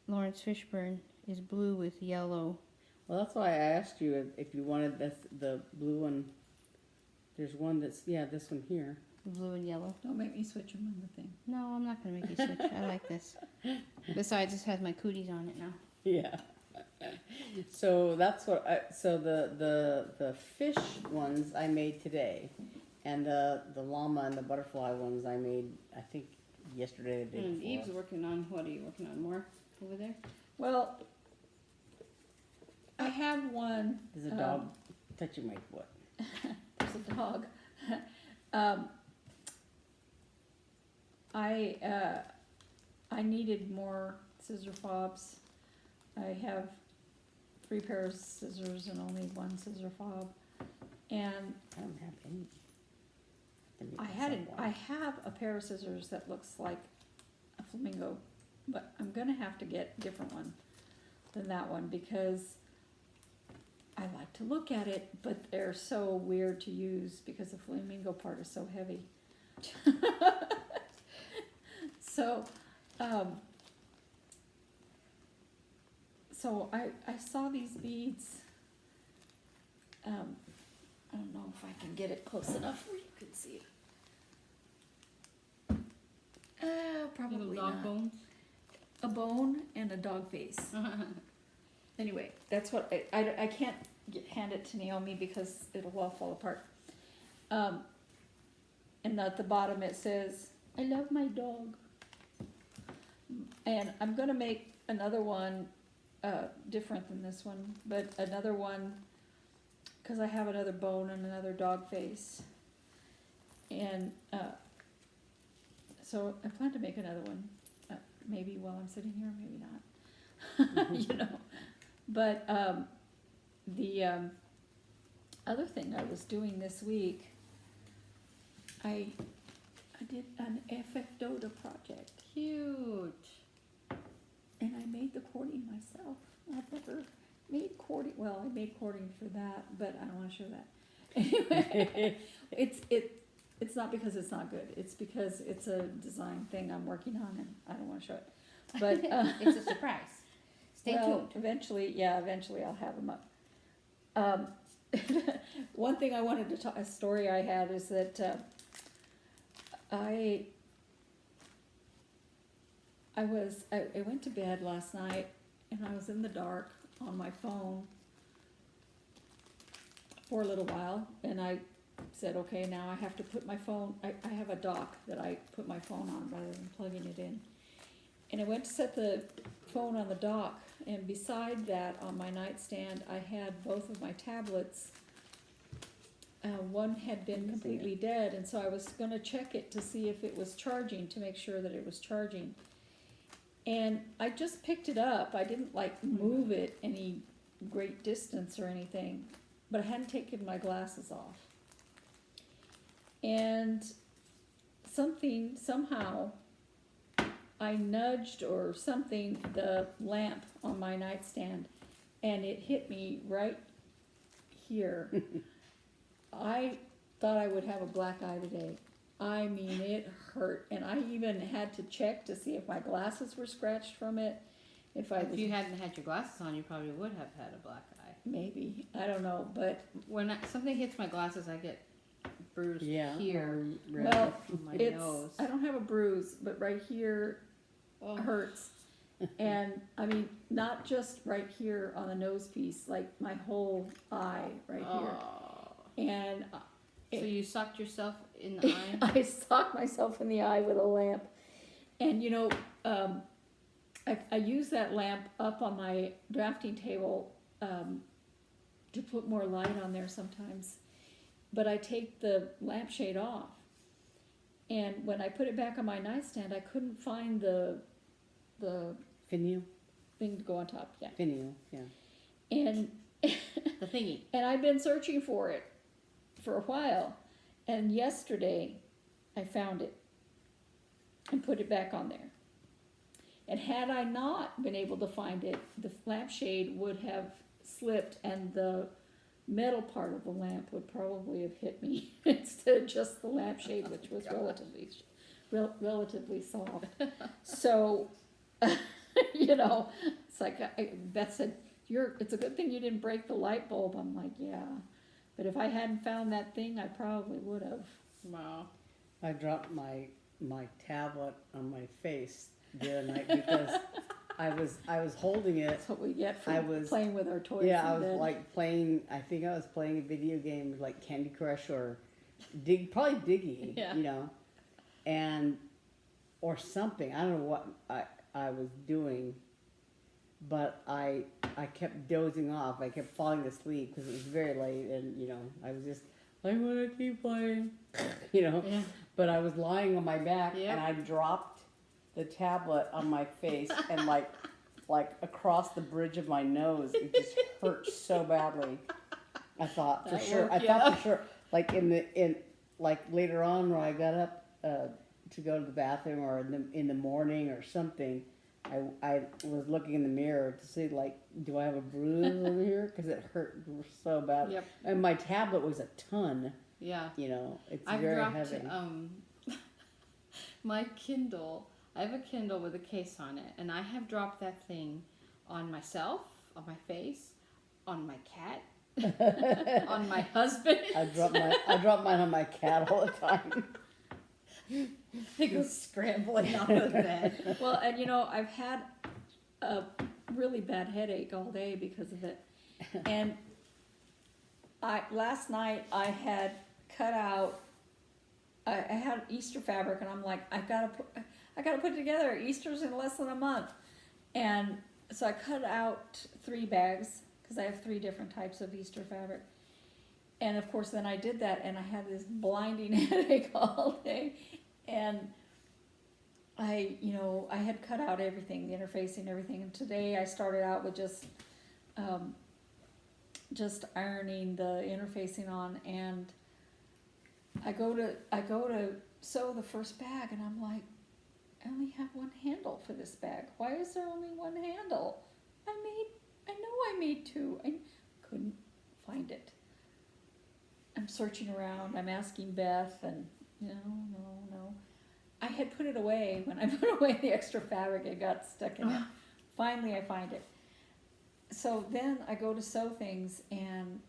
Lawrence Fishburne, is blue with yellow. Well, that's why I asked you if you wanted the blue one. There's one that's this one here. Blue and yellow. Don't make me switch them on the thing. No, I'm not gonna make you switch. I like this. Besides, this has my cooties on it now. Yeah. So that's what so the fish ones I made today, and the llama and the butterfly ones I made I think yesterday or the day And before. Eve's working on, what are you working on, more over there? Well, I have one. There's a dog touching my foot. There's a dog. I needed more scissor fobs. I have 3 pairs of scissors and only 1 scissor fob. And I don't have any. I have a pair of scissors that looks like a flamingo, but I'm gonna have to get a different one than that one because I like to look at it, but they're so weird to use because the flamingo part is so heavy. So, I saw these beads. I don't know if I can get it close enough where you can see it. Probably Little dog not. bones. A bone and a dog face. Anyway, that's what I can't hand it to Naomi because it'll all fall apart. And at the bottom it says, "I love my dog." And I'm gonna make another one different than this one, but another one because I have another bone and another dog face. And so I plan to make another one, maybe while I'm sitting here, maybe not. You know, but the other thing I was doing this week, I did an FFDOTA project, Cute. and I made the cording myself. I've never made cording. Well, I made cording for that, but I don't want to show that. Anyway, it's not because it's not good. It's because it's a design thing I'm working on, and I don't want to show it. But It's a surprise. Stay tuned. Eventually I'll have them up. One thing I wanted to talk, a story I had is that I went to bed last night and I was in the dark on my phone for a little while, and I said, okay, now I have to put my phone, I have a dock that I put my phone on rather than plugging it in. And I went to set the phone on the dock, and beside that on my nightstand I had both of my tablets one had been Missing completely dead, and so I was gonna check it to see if it was charging, to make sure that it was charging. And I just picked it up, I didn't like move it any great distance or anything, but I hadn't taken my glasses off. And somehow, I nudged or something, the lamp on my nightstand, and it hit me right here. I thought I would have a black eye today. I mean, it hurt, and I even had to check to see if my glasses were scratched from it. If you hadn't had your glasses on, you probably would have had a black eye. maybe, I don't know, but When something hits my glasses, I get bruised Yeah. here well, on my it's, nose. I don't have a bruise, but right here Oh. hurts. And I mean, not just right here on the nose piece, like my whole eye right here. Oh. And So you sucked yourself in the eye? I socked myself in the eye with a lamp. And you know, I use that lamp up on my drafting table to put more light on there sometimes. But I take the lampshade off. And when I put it back on my nightstand, I couldn't find the Finial? thing to go on top. Yeah. Finial, yeah. And The thingy. and I've been searching for it for a while. And yesterday I found it and put it back on there. And had I not been able to find it, the lampshade would have slipped and the metal part of the lamp would probably have hit me instead of just the lampshade, which was relatively soft. So, you know, it's like Beth said, it's a good thing you didn't break the light bulb. I'm like, yeah. But if I hadn't found that thing, I probably would have. Wow. I dropped my tablet on my face the other night because I was holding it. That's what we get for I was- playing with our toys. Yeah, I in was bed. like I think I was playing a video game like Candy Crush or probably Diggy, Yeah. you know, or something. I don't know what I was doing, but I kept dozing off. I kept falling asleep because it was very late, and you know, I was just I want to keep playing, you know. Yeah. But I was lying on my back, Yep. and I dropped the tablet on my face, and like across the bridge of my nose, it just hurt so badly. I thought for That sure. woke I you thought up. for sure. Like like later on when I got up to go to the bathroom or in the morning or something, I was looking in the mirror to see like, do I have a bruise over here? Because it hurt so bad. Yep. And my tablet was a ton. Yeah. You know, it's I've very dropped heavy. my Kindle. I have a Kindle with a case on it, and I have dropped that thing on myself, on my face, on my cat, on my husband. I drop mine on my cat all the time. They go scrambling out of bed. Well, and you know, I've had a really bad headache all day because of it. And last night I had cut out, I had Easter fabric, and I'm like, I gotta put it together. Easter's in less than a month. And so I cut out 3 bags, because I have 3 different types of Easter fabric. And of course then I did that, and I had this blinding headache all day. And I had cut out everything, the interfacing, everything. And today I started out with just ironing the interfacing on, and I go to sew the first bag, and I'm like, I only have 1 handle for this bag. Why is there only 1 handle? I know I made 2. I couldn't find it. I'm searching around, I'm asking Beth, and no. I had put it away. When I put away the extra fabric, it got stuck in it. Finally, I find it. So then I go to sew things, and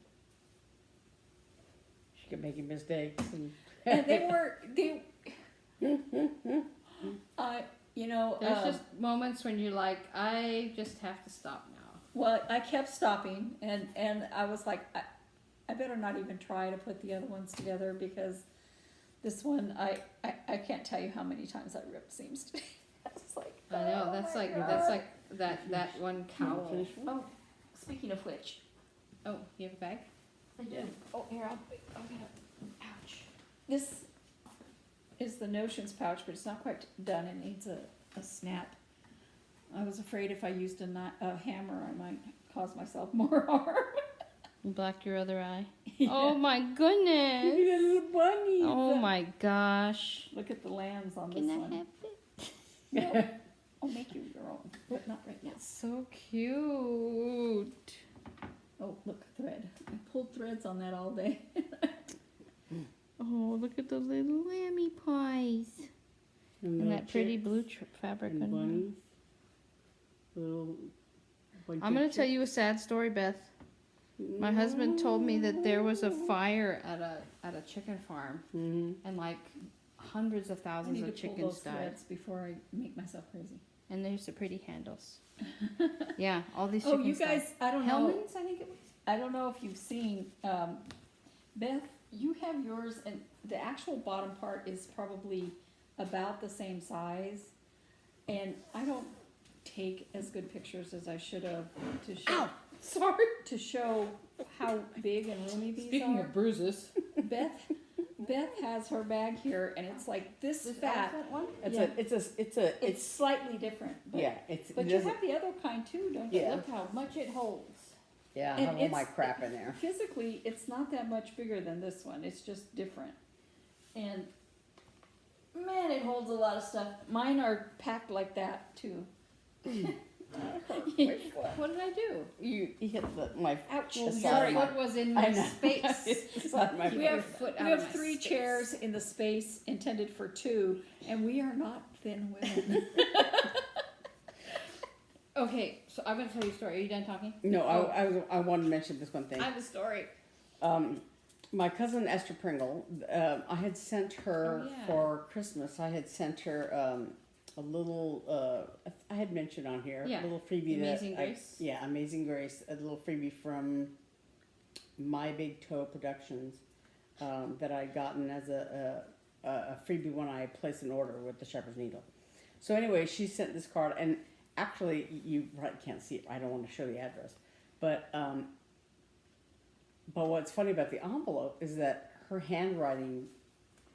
She kept making mistakes. they There's just moments when you're like, I just have to stop now. well, I kept stopping, and I was like, I better not even try to put the other ones together, because this one, I can't tell you how many times I ripped seams today. I was like, I know, oh that's my like God. that one cowl. Finish one? Oh, speaking of which, Oh, you have a bag? I do. Oh, here, I'll get it. Ouch. This is the notions pouch, but it's not quite done. It needs a snap. I was afraid if I used a hammer, I might cause myself more harm. You blacked your other eye. Yeah. Oh my goodness. Look at little bunny. Oh my gosh. Look at the lands on Can this I one. have it? No, I'll make you your own, but not right now. So cute. Oh, look, thread. I pulled threads on that all day. Oh, look at the little lammy pies. And that pretty blue fabric. and on there. bunnies. Little I'm going to tell you a sad story, Beth. My husband told me that there was a fire at a chicken farm, Mm-hmm. and like hundreds of I thousands need to of pull chickens those died. threads before I make myself crazy. And there's the pretty handles. Yeah, all these Oh, chickens you guys, I don't know. Hellman's, I think it was. I don't know if you've seen, Beth, you have yours, and the actual bottom part is probably about the same size. And I don't take as good pictures as I should have to show. Ow! Sorry. To show how big and roomy these Speaking are. of bruises, Beth has her bag here, and it's like this fat. elephant one? It's slightly different. But, yeah, it's But it you doesn't- have the other kind too, don't you? Yeah. Look how much it holds. yeah, I And have all my it's- crap in there. Physically, it's not that much bigger than this one. It's just different. And man, it holds a lot of stuff. Mine are packed like that too. What did I do? You hit my Ouch. the Your side of my- foot was in I my know. space. It's the side of my We Your have, foot we out of have my 3 space. chairs in the space intended for 2, and we are not thin women. Okay, so I'm gonna tell you a story. Are you done talking? No, Oh. I wanted to mention this one thing. I have a story. My cousin Esther Pringle, I had sent her Oh, yeah. for Christmas. I had sent her a little. I had mentioned on here Yeah. a little freebie. Amazing that Grace? Yeah, Amazing Grace. A little freebie from My Big Toe Productions that I'd gotten as a freebie when I placed an order with the Shepherd's Needle. So anyway, she sent this card, and actually you probably can't see it. I don't want to show the address, but what's funny about the envelope is that her handwriting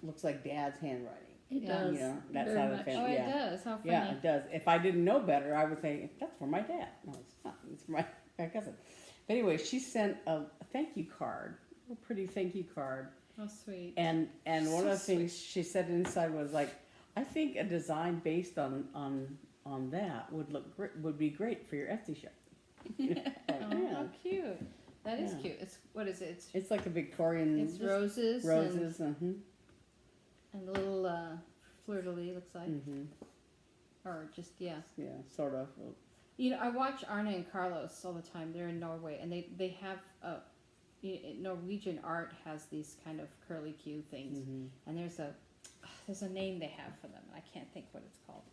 looks like Dad's handwriting. It Yeah. does. You know, that very side of the much. family. Oh, it Yeah. does. How funny. Yeah, it does. If I didn't know better, I would think that's for my dad. No, it's not. It's for my cousin. But anyway, she sent a thank you card, a pretty thank you card, How sweet. and one So of the things she said inside was like, I think a design based on that would be great for your Etsy shop. Oh, how cute. That is Yeah. cute. It's, what is it? It's like a Victorian. It's just roses. Roses. And a little fleur-de-lis, looks like. Or just, yeah. Yeah, sort of. You know, I watch Arne and Carlos all the time. They're in Norway, and they have Norwegian art has these kind of curly Q things, and there's a name they have for them. I can't think what it's called,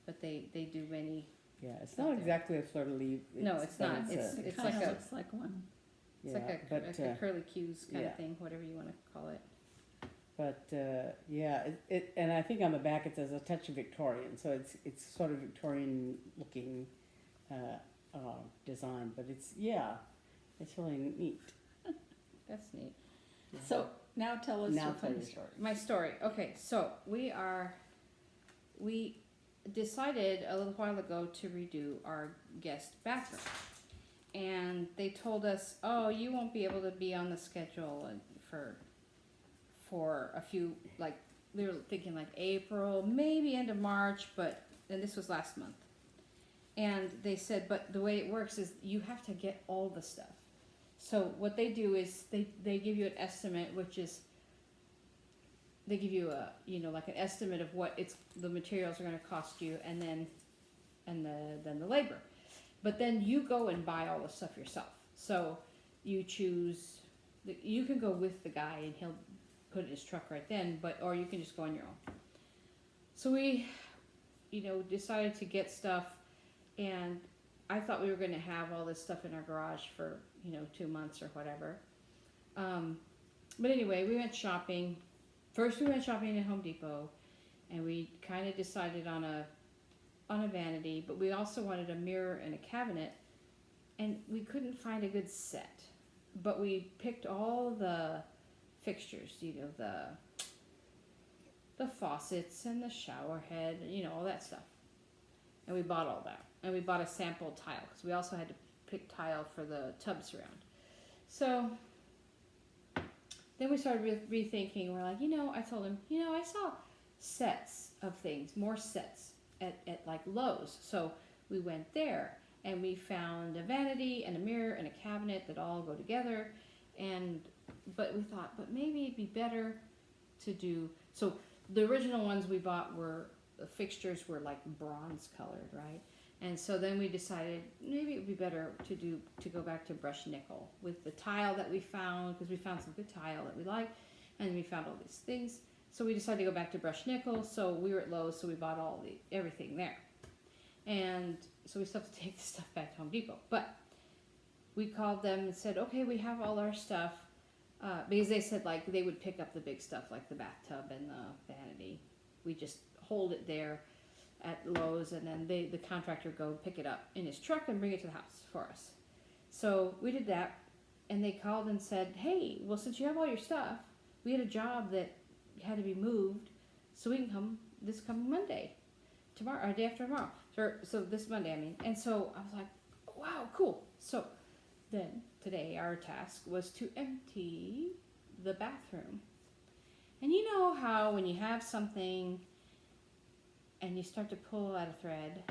but they do many. Yeah, it's not exactly a fleur de lis. No, it's not. It's It like kind of a looks like one. it's yeah, like but, a curly Q's kind yeah. of thing, whatever you want to call it. But yeah, it and I think on the back it says a touch of Victorian, so it's sort of Victorian looking design, but it's really neat. That's neat. Yeah. So now tell us Now your tell funny your story. My story. Okay, so we decided a little while ago to redo our guest bathroom, and they told us, "Oh, you won't be able to be on the schedule for a few, like we were thinking like April, maybe end of March, and this was last month." And they said, "But the way it works is you have to get all the stuff." So what they do is they give you an estimate, which is they give you like an estimate of what the materials are going to cost you, and then the labor. But then you go and buy all the stuff yourself. So you choose. You can go with the guy, and he'll put it in his truck right then. Or you can just go on your own. So we, decided to get stuff, and I thought we were going to have all this stuff in our garage for 2 months or whatever. But anyway, we went shopping. First, we went shopping at Home Depot, and we kind of decided on a vanity, but we also wanted a mirror and a cabinet, and we couldn't find a good set. but we picked all the fixtures, the faucets and the shower head, all that stuff. And we bought all that. And we bought a sample tile because we also had to pick tile for the tub surround. So then we started rethinking. We're like, I told him, I saw sets of things, more sets at like Lowe's. So we went there and we found a vanity and a mirror and a cabinet that all go together. But we thought, maybe it'd be better to do, so the original ones we bought the fixtures were like bronze colored, right? And so then we decided maybe it would be better to go back to brushed nickel with the tile that we found, because we found some good tile that we liked, and we found all these things. So we decided to go back to brushed nickel. So we were at Lowe's, so we bought everything there. And so we still have to take the stuff back to Home Depot. But we called them and said, okay, we have all our stuff. Because they said like they would pick up the big stuff like the bathtub and the vanity. We just hold it there at Lowe's, and then the contractor go pick it up in his truck and bring it to the house for us. So we did that, and they called and said, hey, well, since you have all your stuff, we had a job that had to be moved, so we can come this coming Monday, tomorrow, or day after tomorrow. So this Monday, I mean. And so I was like, wow, cool. So then today our task was to empty the bathroom. And you know how when you have something and you start to pull at a thread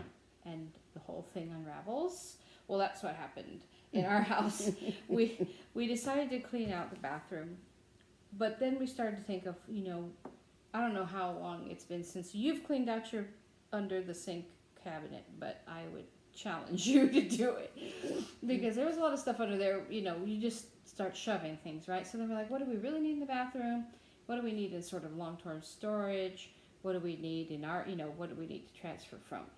and the whole thing unravels? Well, that's what happened in our house. We decided to clean out the bathroom, but then we started to think of, I don't know how long it's been since you've cleaned out your under the sink cabinet, but I would challenge you to do it because there was a lot of stuff under there. You just start shoving things, right? So then we're like, what do we really need in the bathroom? What do we need in sort of long-term storage? What do we need in our, what do we need to transfer from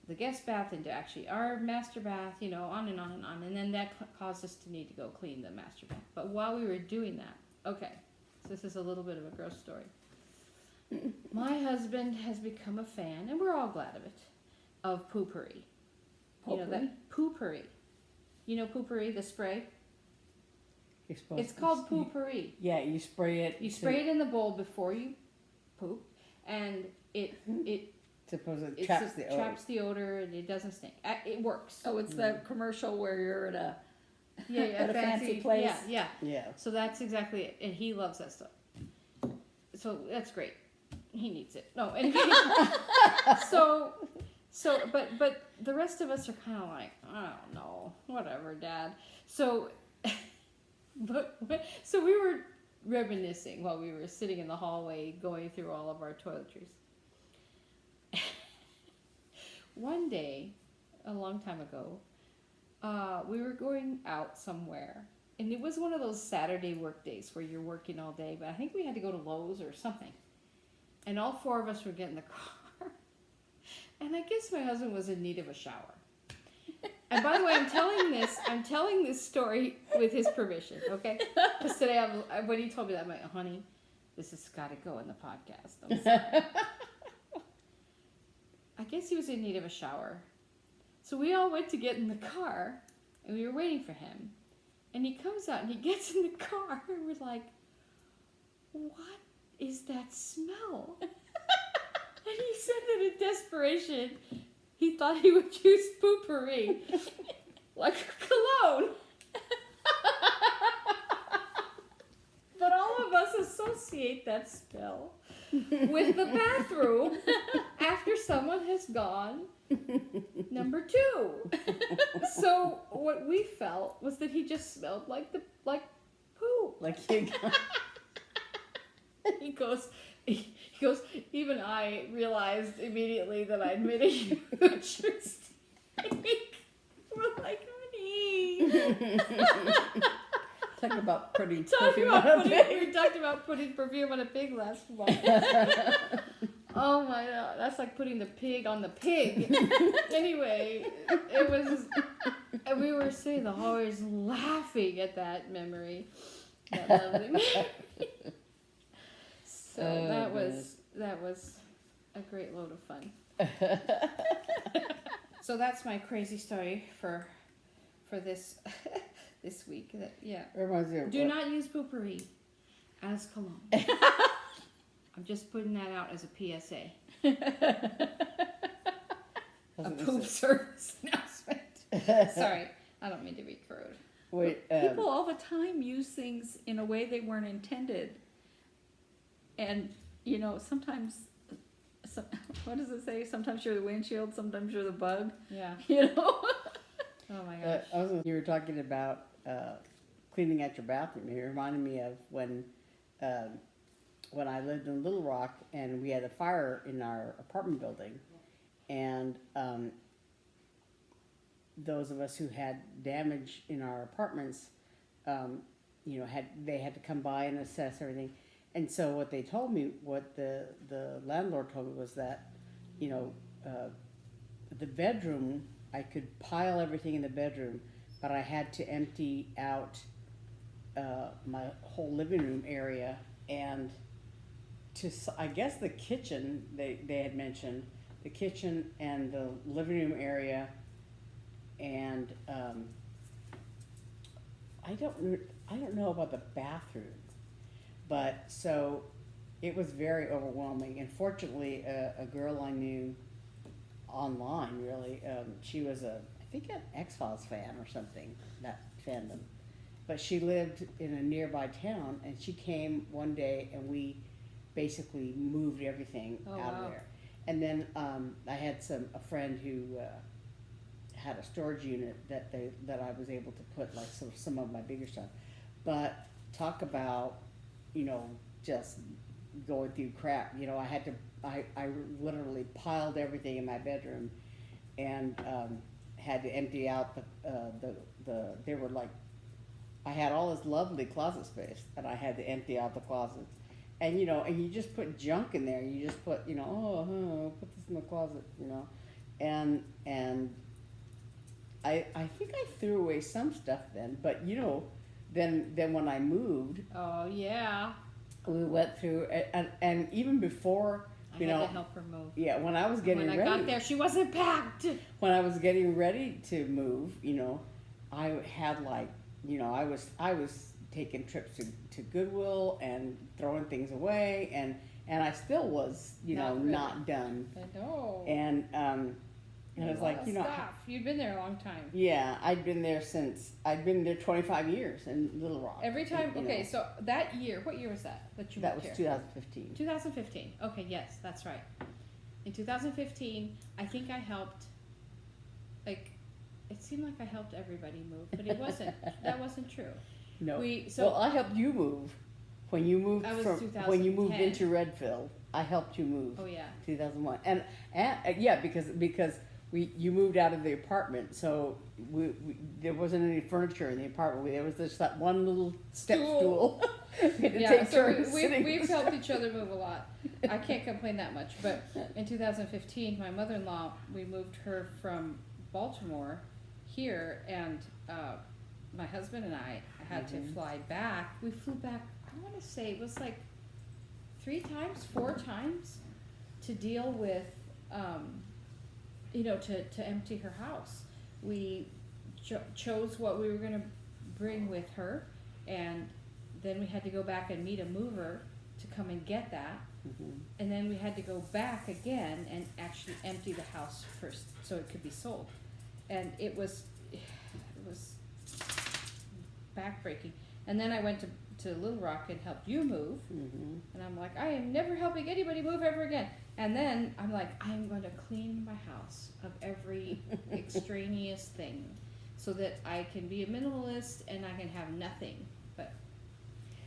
the guest bath into actually our master bath, on and on and on. And then that caused us to need to go clean the master bath. But while we were doing that, okay, so this is a little bit of a gross story. My husband has become a fan, and we're all glad of it, of poopery. That poopery. Poopery, the spray? It's called poopery. Yeah, you spray it. You spray it in the bowl before you poop, and it supposedly traps the odor, and it doesn't stink. It works. Oh, it's that commercial where you're at a at a fancy place. Yeah. Yeah. So that's exactly it, and he loves that stuff. So that's great. He needs it. No, anyway. But the rest of us are kind of like, I don't know, whatever, Dad. So we were reminiscing while we were sitting in the hallway going through all of our toiletries. One day, a long time ago, we were going out somewhere, and it was one of those Saturday work days where you're working all day, but I think we had to go to Lowe's or something. And all four of us were getting in the car. And I guess my husband was in need of a shower. And by the way, I'm telling this story with his permission, okay? Because today, when he told me that, I'm like, honey, this has got to go in the podcast. I'm sorry. I guess he was in need of a shower. So we all went to get in the car, and we were waiting for him. And he comes out, and he gets in the car, and we're like, what is that smell? And he said that in desperation, he thought he would use poopery, like cologne. But all of us associate that smell with the bathroom after someone has gone number 2. So what we felt was that he just smelled like poo. Like you He goes, even I realized immediately that I'd made a huge mistake. We're like, honey. talk about putting We talked about putting perfume on a pig last month. Oh my God, that's like putting the pig on the pig. Anyway, it was, and we were sitting the hallways laughing at that memory. That lovely memory. So that was a great load of fun. So that's my crazy story for this this week. That, yeah. Reminds me of Do what- not use Poopery as cologne. I'm just putting that out as a PSA. I was A gonna poop say- service announcement. Sorry, I don't mean to be crude. Wait, People all the time use things in a way they weren't intended. And, you know, sometimes, what does it say? Sometimes you're the windshield, sometimes you're the bug, Yeah. you know? Oh my gosh. you were talking about cleaning out your bathroom. It reminded me of when I lived in Little Rock and we had a fire in our apartment building, and those of us who had damage in our apartments, you know, they had to come by and assess everything. And so what they told me, what the landlord told me was that, you know, the bedroom, I could pile everything in the bedroom, but I had to empty out my whole living room area, and I guess the kitchen, they had mentioned, the kitchen and the living room area, and I don't know about the bathroom, but so it was very overwhelming. And fortunately, a girl I knew online, really, she was I think an X-Files fan or something, that fandom, but she lived in a nearby town, and she came one day and we basically moved everything out of there. And then I had a friend who had a storage unit that I was able to put like some of my bigger stuff. But talk about, you know, just going through crap. You know, I literally piled everything in my bedroom, and had to empty out they were like, I had all this lovely closet space, and I had to empty out the closets. And, you know, and you just put junk in there. You just put, you know, put this in the closet, you know. And I think I threw away some stuff then. But, you know, then when I moved, Oh yeah. we went through, and even before, I had to help her move. yeah, when I was getting When I ready. got there, she wasn't packed. When I was getting ready to move, you know, I had like, you know, I was taking trips to Goodwill and throwing things away, and I still was, you know, Not really. not done. I know. And I was like, you know, stuff. You'd been there a long time. yeah, I'd been there 25 years in Little Rock. Every time. you Okay, know. so that year, what year was that you That moved was here? 2015. 2015. Okay, yes, that's right. In 2015, I think I helped. Like, it seemed like I helped everybody move, but it wasn't. That wasn't true. No. So well, I helped you move when you moved That was when you moved 2010. into Redfield. I helped you move. Oh yeah. 2001, and yeah, because you moved out of the apartment, so we there wasn't any furniture in the apartment. There was just that one little step stool. We had to Yeah, take so turns sitting. we've helped each other move a lot. I can't complain that much. But in 2015, my mother-in-law, we moved her from Baltimore here, and my husband and I had to fly back. We flew back, I want to say it was like 4 times to deal with, you know, to empty her house. We chose what we were going to bring with her, and then we had to go back and meet a mover to come and get that. And then we had to go back again and actually empty the house first so it could be sold. And it was backbreaking. And then I went to Little Rock and helped you move. And I'm like, I am never helping anybody move ever again. And then I'm like, I am going to clean my house of every extraneous thing so that I can be a minimalist and I can have nothing. But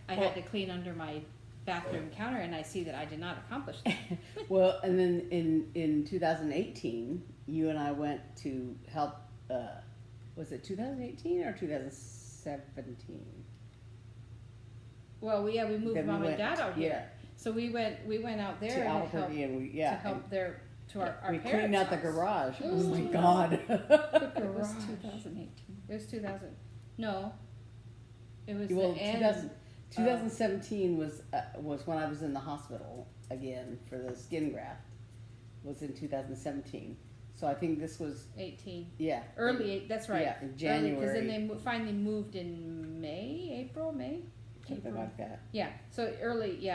I had to clean under my bathroom counter, and I see that I did not accomplish that. Well, and then in 2018, you and I went to help. Was it 2018 or 2017? Well, we moved Then we mom and went- dad out here, yeah. so we went out there To and helped, Albuquerque, and to help their our we parents' cleaned out the house. garage. Oh my Ooh. God! The It was garage. 2018. It was 2000. No, it was Well, the end. 2017 was when I was in the hospital again for the skin graft. Was in 2017. So I think this was, 18. yeah. That's right. Yeah, in Because January. then they finally moved in May. Something like that. Yeah, so early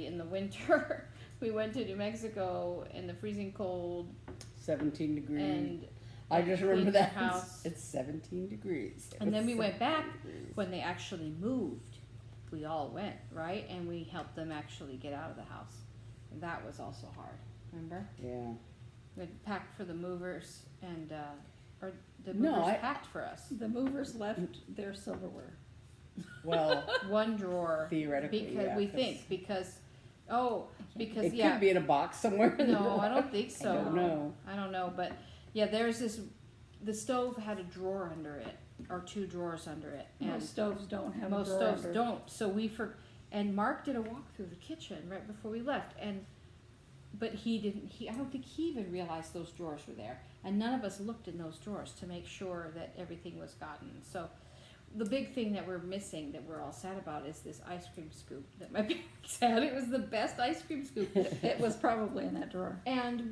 in the winter, we went to New Mexico in the freezing cold 17 degrees. and I just cleaned remember their that. house. It's 17 degrees. It And then was we went 17 back degrees. when they actually moved. We all went, right? And we helped them actually get out of the house. And that was also hard, remember? Yeah. We had packed for the movers and, or the No, movers I- packed for us. The movers left their silverware. Well, One drawer. theoretically, Because yeah, we 'cause think, because it yeah. could be in a box somewhere. in the No, I drawer. don't think so. I don't know. I don't know, but yeah, there's this. The stove had a drawer under it, or 2 drawers under it, and Most stoves don't have a most drawer stoves under. don't. So and Mark did a walk through the kitchen right before we left, but he didn't. I don't think he even realized those drawers were there, and none of us looked in those drawers to make sure that everything was gotten. So. The big thing that we're missing, that we're all sad about, is this ice cream scoop that my parents had. It was the best ice cream scoop. It was probably in that drawer. And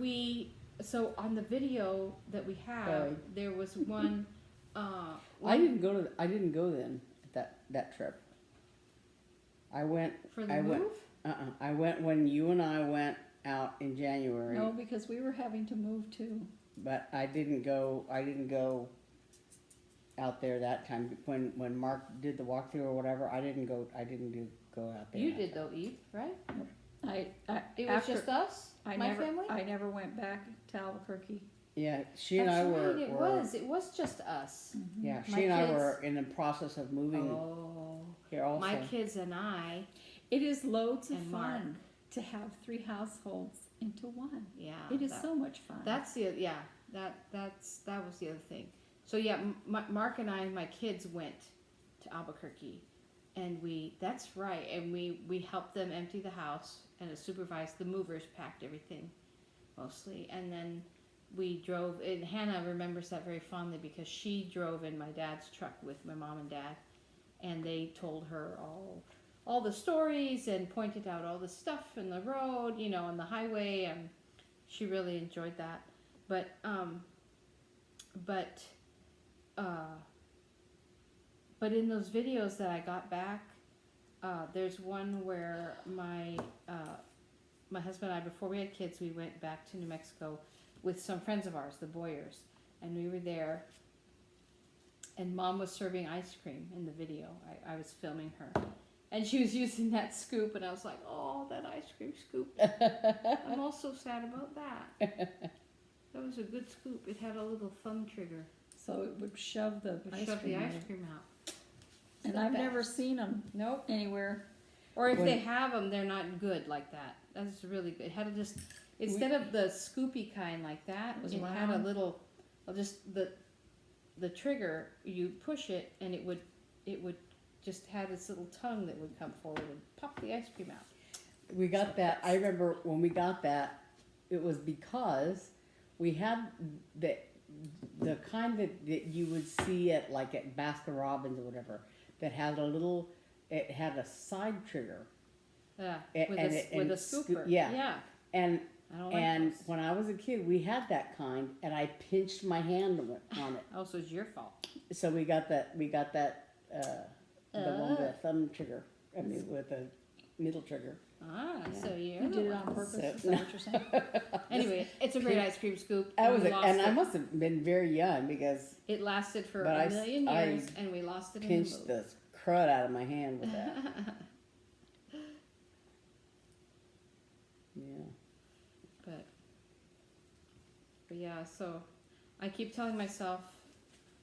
so on the video that we have, Right. there was one. I didn't go then that trip. I went. For the I move. went. I went when you and I went out in January. No, because we were having to move too. But I didn't go out there that time when Mark did the walkthrough or whatever. I didn't go out there. You did though, Eve, right? I It was after, just us, my family. I never went back to Albuquerque. Yeah, she and That's I right. were. It was just us. Yeah, My she and I kids- were in the process of moving Oh, here also. my kids and I. It is loads of And fun Mark. to have 3 households into one. Yeah, It is so much fun. That was the other thing. So yeah, Mark and I and my kids went to Albuquerque, and that's right, and we helped them empty the house and supervised the movers, packed everything, mostly, and then we drove. And Hannah remembers that very fondly because she drove in my dad's truck with my mom and dad, and they told her all the stories and pointed out all the stuff in the road, on the highway, and she really enjoyed that. But in those videos that I got back, there's one where my husband and I, before we had kids, we went back to New Mexico with some friends of ours, the Boyers, and we were there, and Mom was serving ice cream in the video. I was filming her, and she was using that scoop, and I was like, oh, that ice cream scoop. I'm also sad about that. That was a good scoop. It had a little thumb trigger. So it would shove the It ice shoved cream the out. ice cream out. And the I've best. never seen them Nope. anywhere. Or if When- they have them, they're not good like that. That's really good. It had instead of the scoopy kind like that, It was it had a round. little, just the trigger. You push it, and it would just have this little tongue that would come forward and pop the ice cream out. We got that. I remember when we got that, it was because we had the kind that you would see at Baskin Robbins or whatever, that had it had a side trigger. Yeah, And with a scoop- scooper. yeah. Yeah. And I don't like those. when I was a kid, we had that kind, and I pinched my hand on it. Oh, so it's your fault. So we got that. The one with the thumb trigger. I mean, with the middle trigger. Ah, Yeah. so you're You the did it one. on purpose, So- is that what you're saying? Anyway, it's a great ice cream scoop. I was, We lost and I it. must have been very young because It lasted for But a million I years, and we lost it in pinched the the crud out of my hand with that. Yeah. But yeah, so I keep telling myself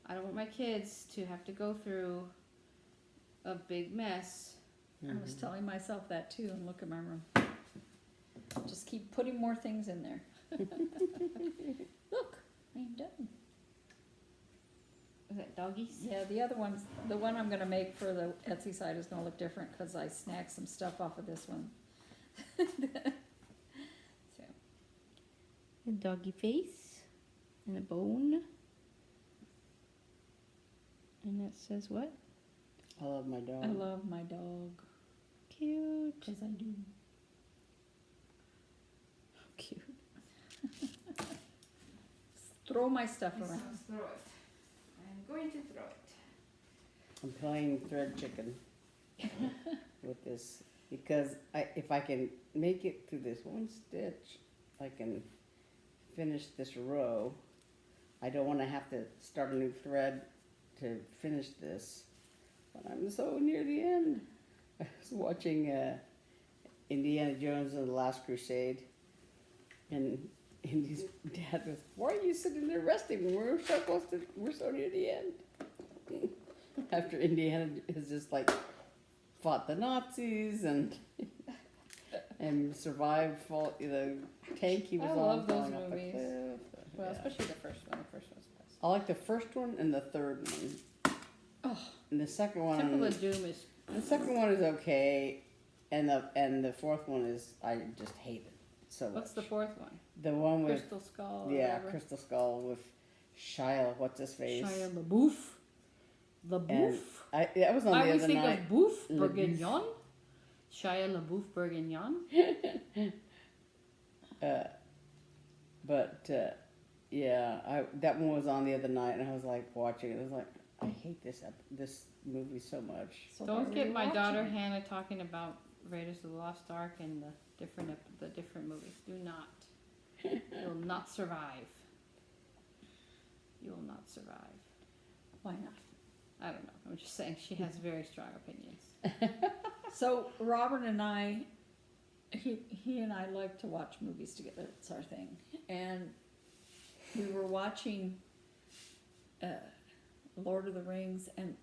I don't want my kids to have to go through a big mess. I was telling myself that too, and look at my room. Just keep putting more things in there. Look, I'm done. Is that doggies? Yeah, the one I'm gonna make for the Etsy side is gonna look different because I snagged some stuff off of this one. So, A doggy face and a bone. And that says what? I love my dog. I love my dog, Cute. because I do. Cute. throw my stuff Yes, around. let's throw it. I'm going to throw it. I'm playing thread chicken with this because if I can make it through this one stitch, I can finish this row. I don't want to have to start a new thread to finish this, but I'm so near the end. I was watching Indiana Jones and the Last Crusade, and Indy's dad goes, "Why are you sitting there resting when we're so near the end?" After Indiana has just like fought the Nazis and survived the tank he was I on love those falling off the movies. cliff. Well, Yeah. especially the first one. The first one's the best. I like the first one and the third one. Oh, And the second one, Temple of Doom is. the second one is okay, and the fourth one is I just hate it so much. What's the fourth one? The one with Crystal Skull. Or yeah, whatever. Crystal Skull with Shia, what's his face? Shia LaBeouf. And LaBeouf. that was on I the always other think night. of Bouffe LaBeouf. Bourguignon. Shia LaBeouf Bourguignon. Yeah, that one was on the other night, and I was like watching it. I was like, I hate this movie so much. so why Don't were get you my watching daughter it? Hannah talking about Raiders of the Lost Ark and the different movies. Do not. You'll not survive. You will not survive. Why not? I don't know. I'm just saying she has very strong opinions. So Robert and I, he and I like to watch movies together. It's our thing. And we were watching Lord of the Rings, and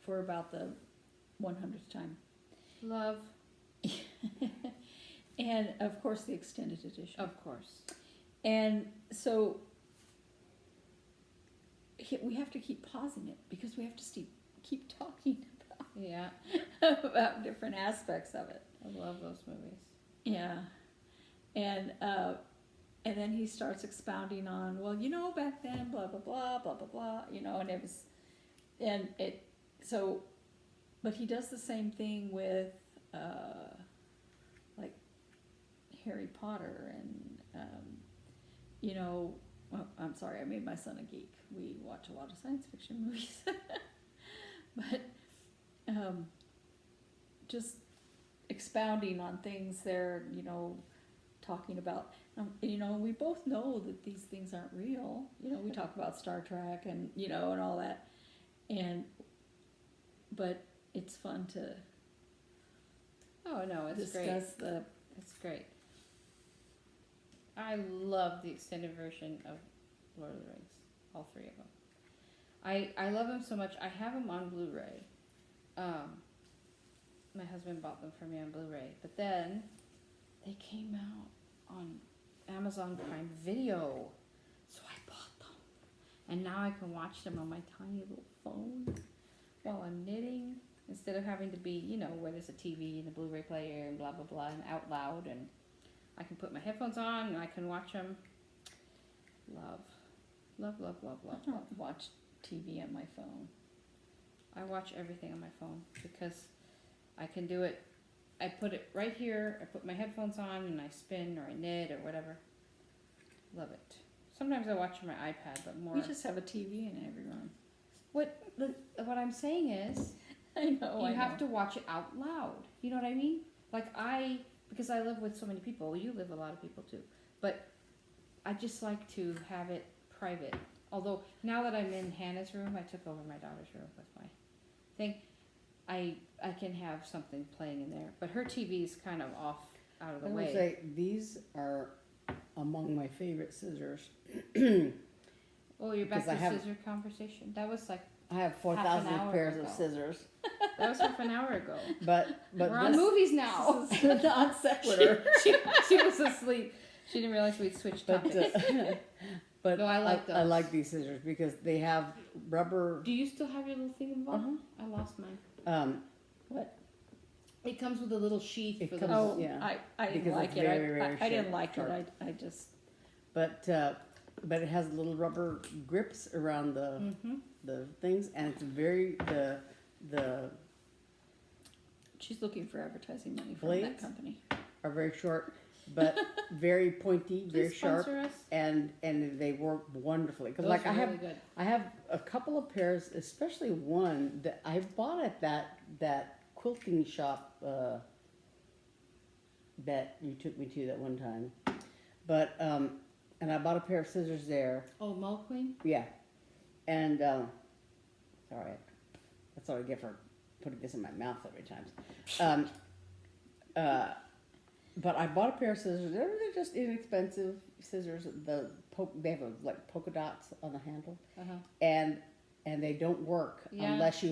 for about the 100th time. Love, And of course the extended edition. of course. And so we have to keep pausing it because we have to keep talking Yeah, about different aspects of it. I love those movies. Yeah, and then he starts expounding on, well, you know, back then, blah blah blah blah blah blah, you know, and it was, and it so, but he does the same thing with like Harry Potter and you know, well, I'm sorry, I made my son a geek. We watch a lot of science fiction movies, but just expounding on things there, you know, talking about, you know, we both know that these things aren't real. You know, we talk about Star Trek and, you know, and all that. But it's fun to Oh no, it's great. discuss the, It's great. I love the extended version of Lord of the Rings, all three of them. I love them so much. I have them on Blu-ray. My husband bought them for me on Blu-ray, but then they came out on Amazon Prime Video, so I bought them, and now I can watch them on my tiny little phone while I'm knitting, instead of having to be, you know, where there's a TV and a Blu-ray player and blah blah blah and out loud, and I can put my headphones on and I can watch them. Love, love, love, love, love, I love. don't watch TV on my phone. I watch everything on my phone because I can do it. I put it right here, I put my headphones on and I spin or I knit or whatever. Love it. Sometimes I watch on my iPad, but more. We just have a TV in every room. What I'm saying is, I know. you I have know. to watch it out loud. You know what I mean? Like because I live with so many people. You live with a lot of people too. But I just like to have it private. Although now that I'm in Hannah's room, I took over my daughter's room with my thing. I can have something playing in there. But her TV is kind of off out of the I would way. say these are among my favorite scissors. Oh, you're back because I to have- scissor conversation. That was like I have Half 4,000 an hour pairs ago. of scissors, that was half an hour ago. but We're on this, movies now. this is non sequitur. she was asleep. She didn't realize we'd switched But topics. but No, I like I those. like these scissors because they have rubber. Do you still have your little thing involved? Uh-huh. I lost mine. What? It comes with a little sheath It for comes- the. Oh, yeah. I didn't Because like it's it. very, I very didn't like sharp. it. I just. But it has little rubber grips around Mm-hmm. the things, and it's very the She's looking for advertising money from Blades? that company. are very short, but very pointy, very Please sharp, sponsor us. and they work wonderfully. Because Those like are I have really good. I have a couple of pairs, especially one that I bought at that quilting shop that you took me to that one time. But and I bought a pair of scissors there. Oh, Mull Queen. Yeah, and sorry, that's all I get for putting this in my mouth every time. But I bought a pair of scissors. They're just inexpensive scissors. They have like polka dots on the handle, and they don't work Yeah. unless you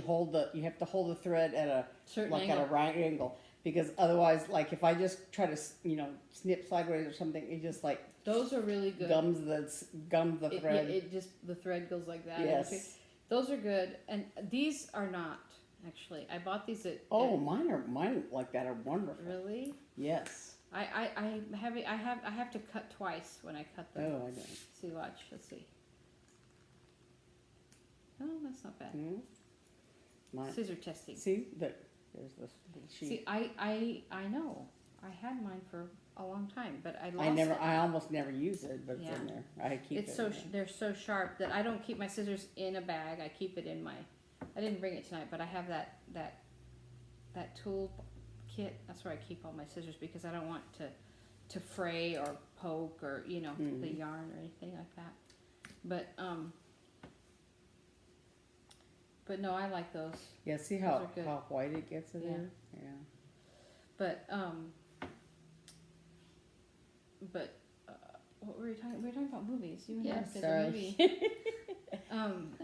you have to hold the thread at a Certain at a angle. right angle, because otherwise, like if I just try to snip sideways or something, it just like Those are really good. gums the It, thread. it just the thread goes like that. Yes. Those are good, and these are not actually. I bought these at. Oh, mine like that are wonderful. Really? Yes. I have to cut twice when I cut them. Oh, I know. See, watch. Let's see. Oh, that's not bad. Hmm? Mine. Scissor testing. See, there's this little sheet. See, I know. I had mine for a long time, but I lost it. I almost never use it, but it's Yeah. in there. I keep It's it. so in there. they're so sharp that I don't keep my scissors in a bag. I keep it in my. I didn't bring it tonight, but I have that tool kit. That's where I keep all my scissors because I don't want to fray or poke or the Mhm. yarn or anything like that. But no, I like those. Yeah, see Those how are good. white it gets in Yeah. there? Yeah. But what were we talking? We were talking about movies. You and I Yes. said Sorry. the movie.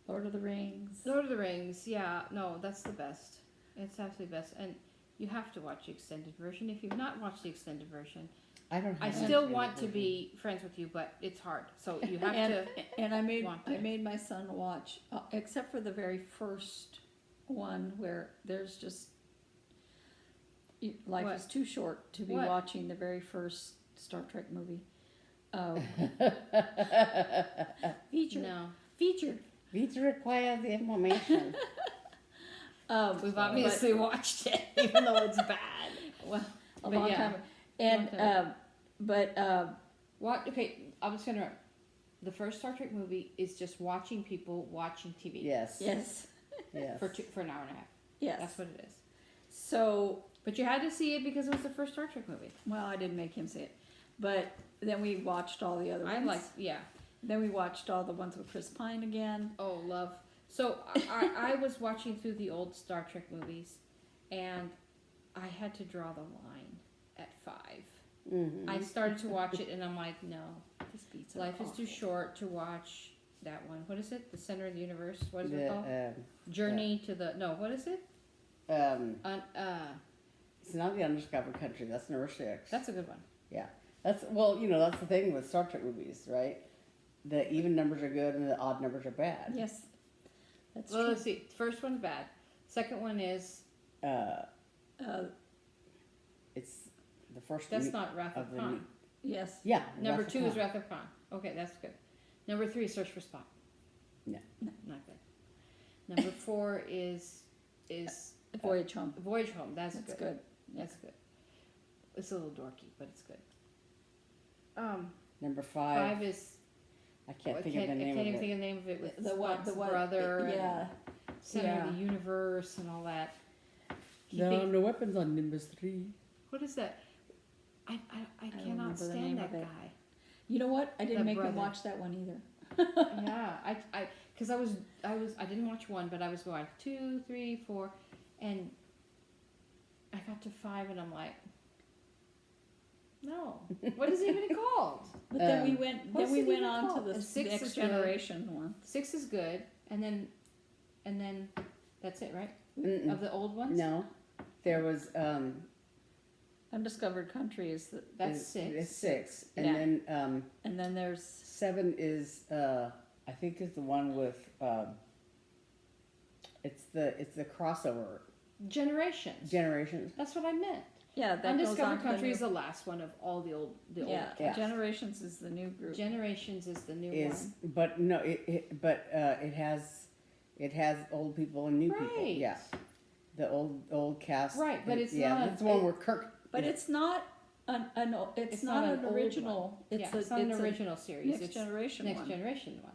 Lord of the Rings. Lord of the Rings. Yeah, no, that's the best. It's absolutely best, and you have to watch the extended version. If you've not watched the extended version, I don't. I have still any want to version. be friends with you, but it's hard. So you have and, to. and I want to. made my son watch, except for the very first one where there's just life What? is too short to be What? watching the very first Star Trek movie. Feature, No, feature. We require the information. we've obviously watched it, even though it's bad. Well, a But long yeah, time. And long What? Okay, I'm just gonna interrupt. The first Star Trek movie is just watching people watching TV. Yes. yes, Yes. For an hour and a half. yes. That's what it is. So, But you had to see it because it was the first Star Trek movie. well, I didn't make him see it, but then we watched all the other ones. Yeah. Then we watched all the ones with Chris Pine again. Oh, love. So I was watching through the old Star Trek movies, and I had to draw the line at 5. Mm-hmm. I started to watch it, and I'm like, no, This beats are life is too awful. short to watch that one. What is it? The Center of the Universe. What is it The, called? Journey to the What is it? It's not the undiscovered country. That's number 6. That's a good one. That's the thing with Star Trek movies, right? The even numbers are good and the odd numbers are bad. Yes, that's Well, true. let's see. First one's bad. Second one is It's the first. that's not Wrath of of the Khan. Yes. Yeah. Number Wrath of 2 is Khan. Wrath of Khan. Okay, that's good. Number 3 is Search for Spock. No. Not good. Number 4 is Voyage Home. Voyage Home. That's That's good. good. That's good. It's a little dorky, but it's good. Number 5. 5 is I can't I think can't of the name even of it. think of the name of it with The one, Spock's the one, brother yeah, and Center yeah. of the Universe and all that. No weapons on Nimbus 3. What is that? I cannot remember the stand name that of it. guy. You know what? I didn't The make him brother. watch that one either. Yeah, because I didn't watch 1, but I was going 2, 3, 4, and I got to 5, and I'm like, no, what is it even called? But then we went. what's Then we it went even on called? to And the 6 next is good. generation one. 6 is good, and then that's it, right? Mm-mm. Of the old ones. No, there was Undiscovered Country is the, That's 6. It's 6, and Yeah. then and then there's 7 is I think is the one with it's the crossover Generations. generations. That's what I meant. that goes on Undiscovered to the Country new- is the last one of all the old. yeah, Yeah. Generations is the new group. Generations is the new Is one. but no it has old people and new people. Right. Yeah, the old cast. Right, but it's yeah. not- That's the one where Kirk But it's not it's not an old original. one. It's not an original series. Next It's Generation Next one. Generation one.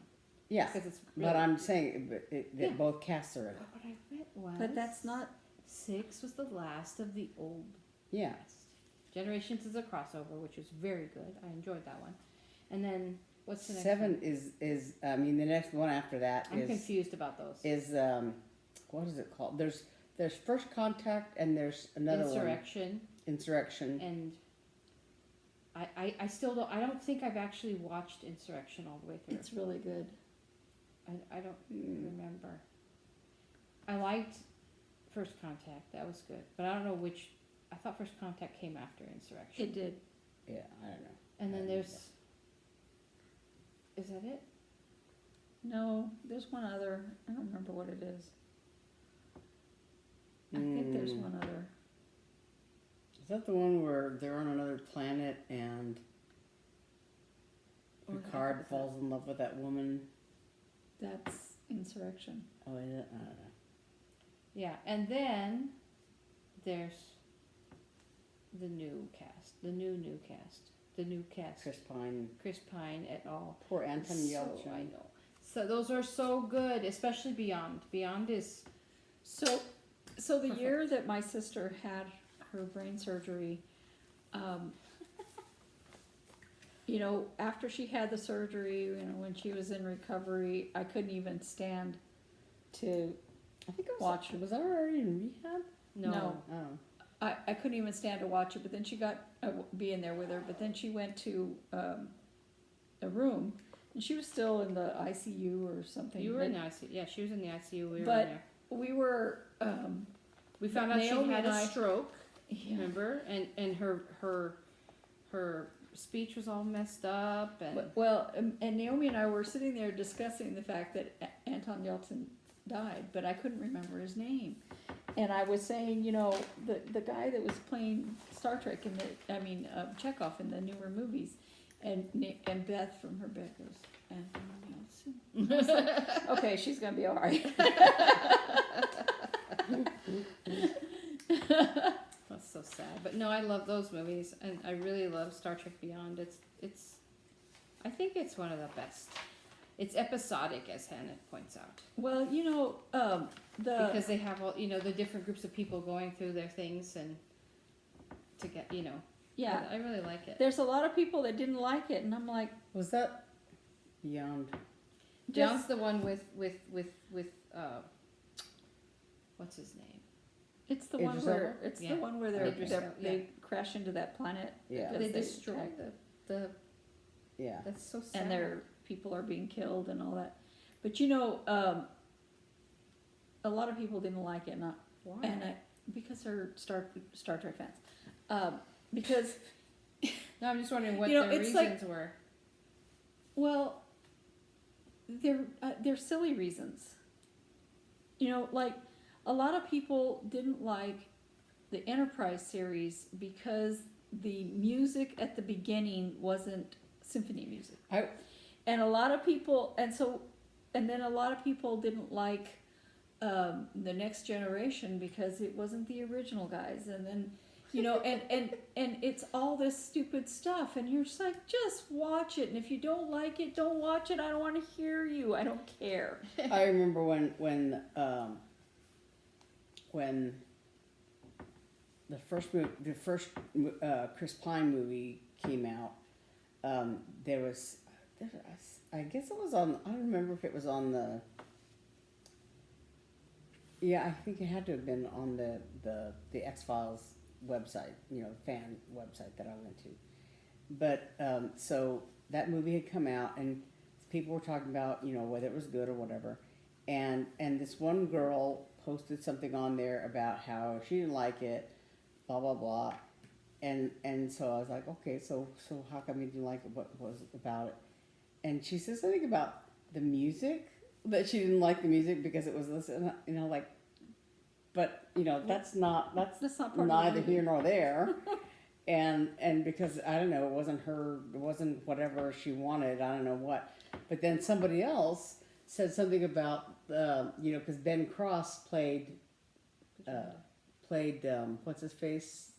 Yes, Because it's but really- I'm saying that Yeah. both casts are in it. What I read was. But that's not. 6 was the last of the old Yeah. cast. Generations is a crossover, which was very good. I enjoyed that one. And then what's the next 7 one? is I mean the next one after that I'm is confused about those. what is it called? There's First Contact and there's another Insurrection one. Insurrection. and I still don't. I don't think I've actually watched Insurrection all the way through. It's really good. I don't remember. I liked First Contact. That was good, but I don't know which. I thought First Contact came after Insurrection. It did. Yeah, I don't know. And then there's. Is that it? No, there's one other. I don't remember what it is. I think there's one other. Is that the one where they're on another planet and Or Picard falls in love with that woman? That's Insurrection. Oh, is it? I don't know. Yeah, and then there's the new cast, the new cast, Chris Pine. Chris Pine et al. Poor Anton So, Yelchin. I know. So those are so good, especially Beyond. Beyond is So the Perfect. year that my sister had her brain surgery, you know, after she had the surgery, you know, when she was in recovery, I couldn't even stand to I think it was watch it. Was that already in rehab? no. Oh. I couldn't even stand to watch it, but then she got being there with her. But then she went to a room, and she was still in the ICU or something. You were but in the ICU. Yeah, she was in the ICU. We were But- in there. We were. We found out Naomi she had and a I- stroke. Yeah. Remember, and her speech was all messed up, and Well, and Naomi and I were sitting there discussing the fact that Anton Yelchin died, but I couldn't remember his name. And I was saying, you know, the guy that was playing Star Trek in Chekhov in the newer movies, and Beth from her bed goes, Anton Yelchin. I was like, okay, she's gonna be all right. that's so sad. But no, I love those movies, and I really love Star Trek Beyond. It's I think it's one of the best. It's episodic, as Hannah points out, Well, you know, because they have all the different groups of people going through their things and to get yeah, I really like it. there's a lot of people that didn't like it, and I'm like, Was that Beyond? John's the one with what's his name? it's the Idris one where Elba? it's Yeah. the one where Idris Elba, they crash into that planet. Yeah. because They destroy attack- the. Yeah. That's so sad. and their people are being killed and all that. But you know, a lot of people didn't like it, Why? because they're Star Trek fans. Because No, I'm just wondering what You know, their it's like- reasons were. well, they're silly reasons. You know, like a lot of people didn't like the Enterprise series because the music at the beginning wasn't symphony music. And a lot of people, and then a lot of people didn't like the Next Generation because it wasn't the original guys. And then, you know, and it's all this stupid stuff. And you're just like, just watch it. And if you don't like it, don't watch it. I don't want to hear you. I don't care. I remember when the first Chris Pine movie came out, I guess it was on. I don't remember if it was on the. Yeah, I think it had to have been on the X-Files website, you know, fan website that I went to. But so that movie had come out, and people were talking about, you know, whether it was good or whatever. And this one girl posted something on there about how she didn't like it, blah blah blah. And so I was like, okay, so how come you didn't like it? What was it about it? And she said something about the music, that she didn't like the music because it was this, you know, like, but you know, that's not That's not part of the neither movie. here nor there. and because I don't know, it wasn't whatever she wanted, I don't know what. But then somebody else said something about you know, because Ben Cross played what's his face,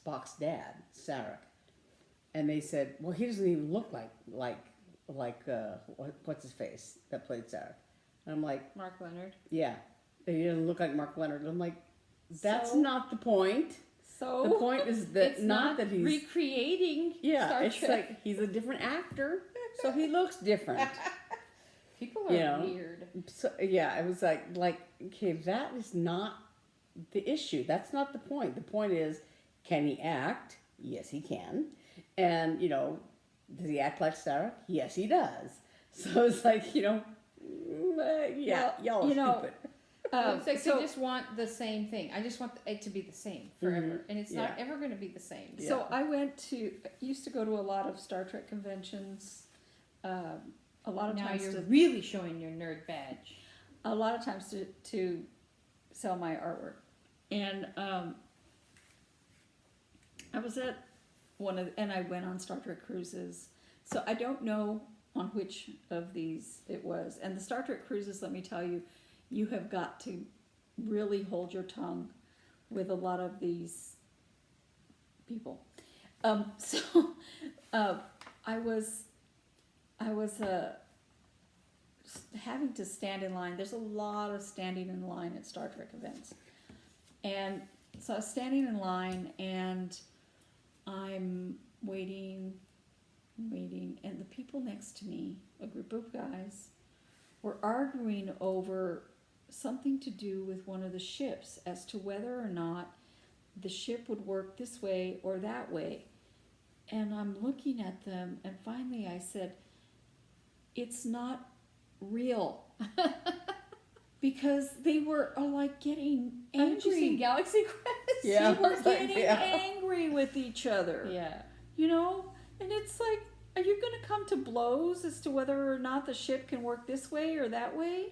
Spock's dad, Sarek, and they said, well, he doesn't even look what's his face that played Sarek. And I'm like, Mark Leonard. yeah, he doesn't look like Mark Leonard. I'm like, that's So- not the point. So The point is that It's not that he's recreating yeah, Star it's Trek. like he's a different actor, so he looks different. People are You know. weird. So yeah, it was like okay, that is not the issue. That's not the point. The point is, can he act? Yes, he can. And does he act like Sarah? Yes, he does. So it's like yeah, Well, y'all are stupid. It's like so they just want the same thing. I just want it to be the same forever, and it's not Yeah. ever going to be the same. Yeah. So I used to go to a lot of Star Trek conventions. A lot of Now times you're really showing your nerd badge. a lot of times to sell my artwork, and I was at and I went on Star Trek cruises. So I don't know on which of these it was. And the Star Trek cruises, let me tell you, you have got to really hold your tongue with a lot of these people. I was having to stand in line. There's a lot of standing in line at Star Trek events. And so I was standing in line and I'm waiting, and the people next to me, a group of guys, were arguing over something to do with one of the ships as to whether or not the ship would work this way or that way. And I'm looking at them, and finally I said, it's not real. Because they were like getting Haven't you seen angry. Galaxy Quest? Yeah. They were It's like, getting yeah. angry with each other. Yeah. And it's like, are you going to come to blows as to whether or not the ship can work this way or that way?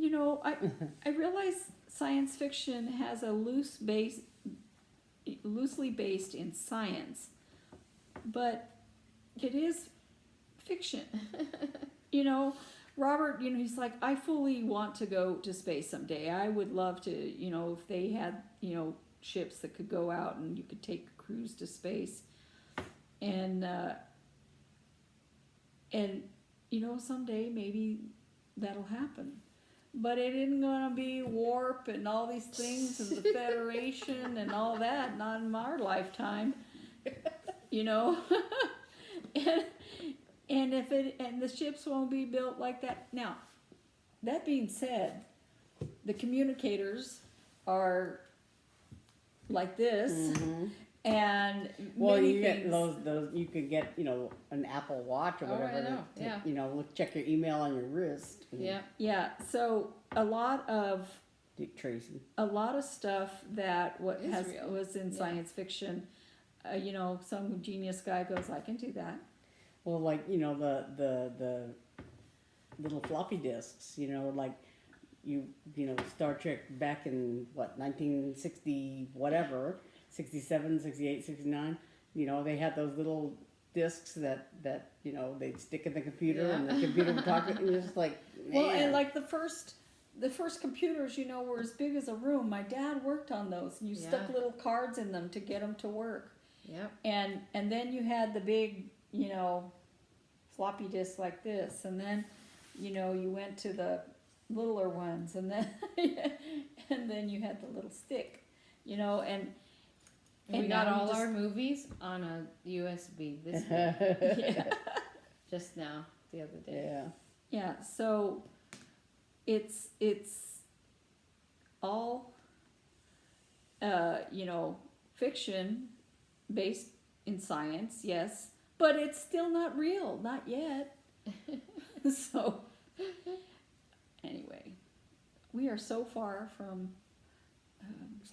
I realize science fiction has a loosely based in science, but it is fiction. Robert, he's like, I fully want to go to space someday. I would love to, if they had, ships that could go out and you could take a cruise to space. And someday maybe that'll happen. But it isn't going to be warp and all these things and the Federation and all that, not in our lifetime. And the ships won't be built like that. Now, that being said, the communicators are like this, and Well, many you things. get those. You could get an Apple Watch or Oh, I whatever. know, yeah. Check your email on your wrist. And Yeah. Yeah, so a lot of Dick Tracy. stuff that Is real. was in Yeah. science fiction. Some genius guy goes, I can do that. Well, like the little floppy disks. Star Trek back in 1960 whatever, 67, 68, 69. They had those little discs that they'd stick in the computer and the computer would talk. And you're just like, man. Well, and like the first computers, were as big as a room. My dad worked on those, and you stuck Yeah. little cards in them to get them to work. Yep. And then you had the big, floppy disk like this, and then, you went to the littler ones, and then and then you had the little stick, and We got now you all just- our movies on a USB this week, yeah. just now, the other day. Yeah. Yeah, so it's all fiction based in science, yes, but it's still not real, not yet. So anyway, we are so far from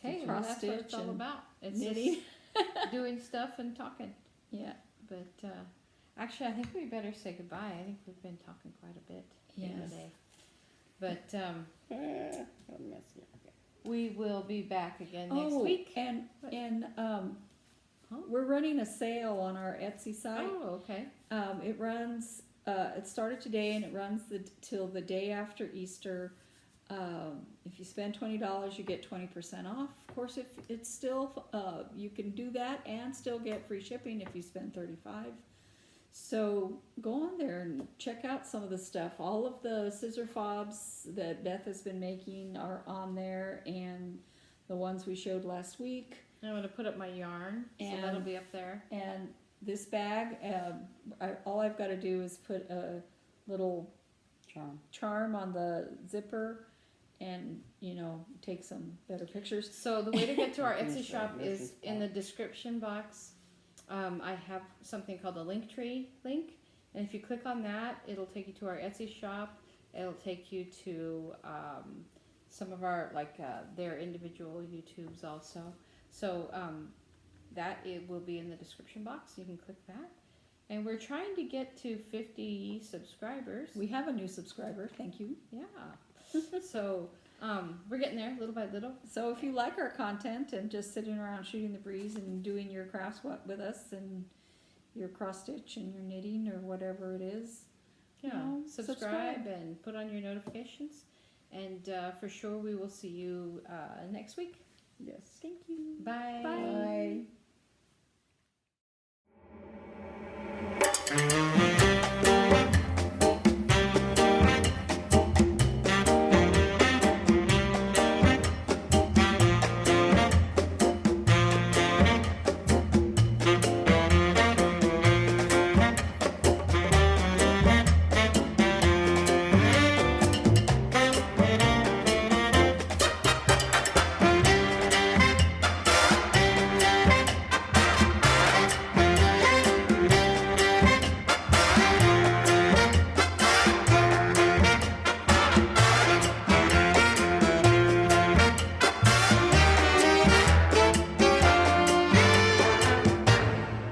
Hey, the well, cross that's what stitch it's all and about. It's knitting. just doing stuff and talking. Yeah, But actually, I think we better say goodbye. I think we've been talking quite a bit in the Yes. day. But I'll mess you up. we will be back again next oh, week. and Huh? we're running a sale on our Etsy site. Oh, okay. It runs. It started today and it runs till the day after Easter. If you spend $20, you get 20% off. Of course, if it's still, you can do that and still get free shipping if you spend $35. So go on there and check out some of the stuff. All of the scissor fobs that Beth has been making are on there, and the ones we showed last week. I'm going to put up my yarn, so And- that'll be up there. And this bag, all I've got to do is put a little charm on the zipper and, take some better pictures. So the way to get to our Etsy Finish shop that is mission in the spot. description box. I have something called the Linktree link, and if you click on that, it'll take you to our Etsy shop. It'll take you to some of our their individual YouTubes also. So that it will be in the description box. You can click that. And we're trying to get to 50 subscribers. We have a new subscriber, thank you. Yeah. So we're getting there little by little. So if you like our content and just sitting around shooting the breeze and doing your crafts with us and your cross stitch and your knitting or whatever it is, Subscribe and put on your notifications. And for sure, we will see you next week. Yes. Thank you. Bye. Bye. Bye.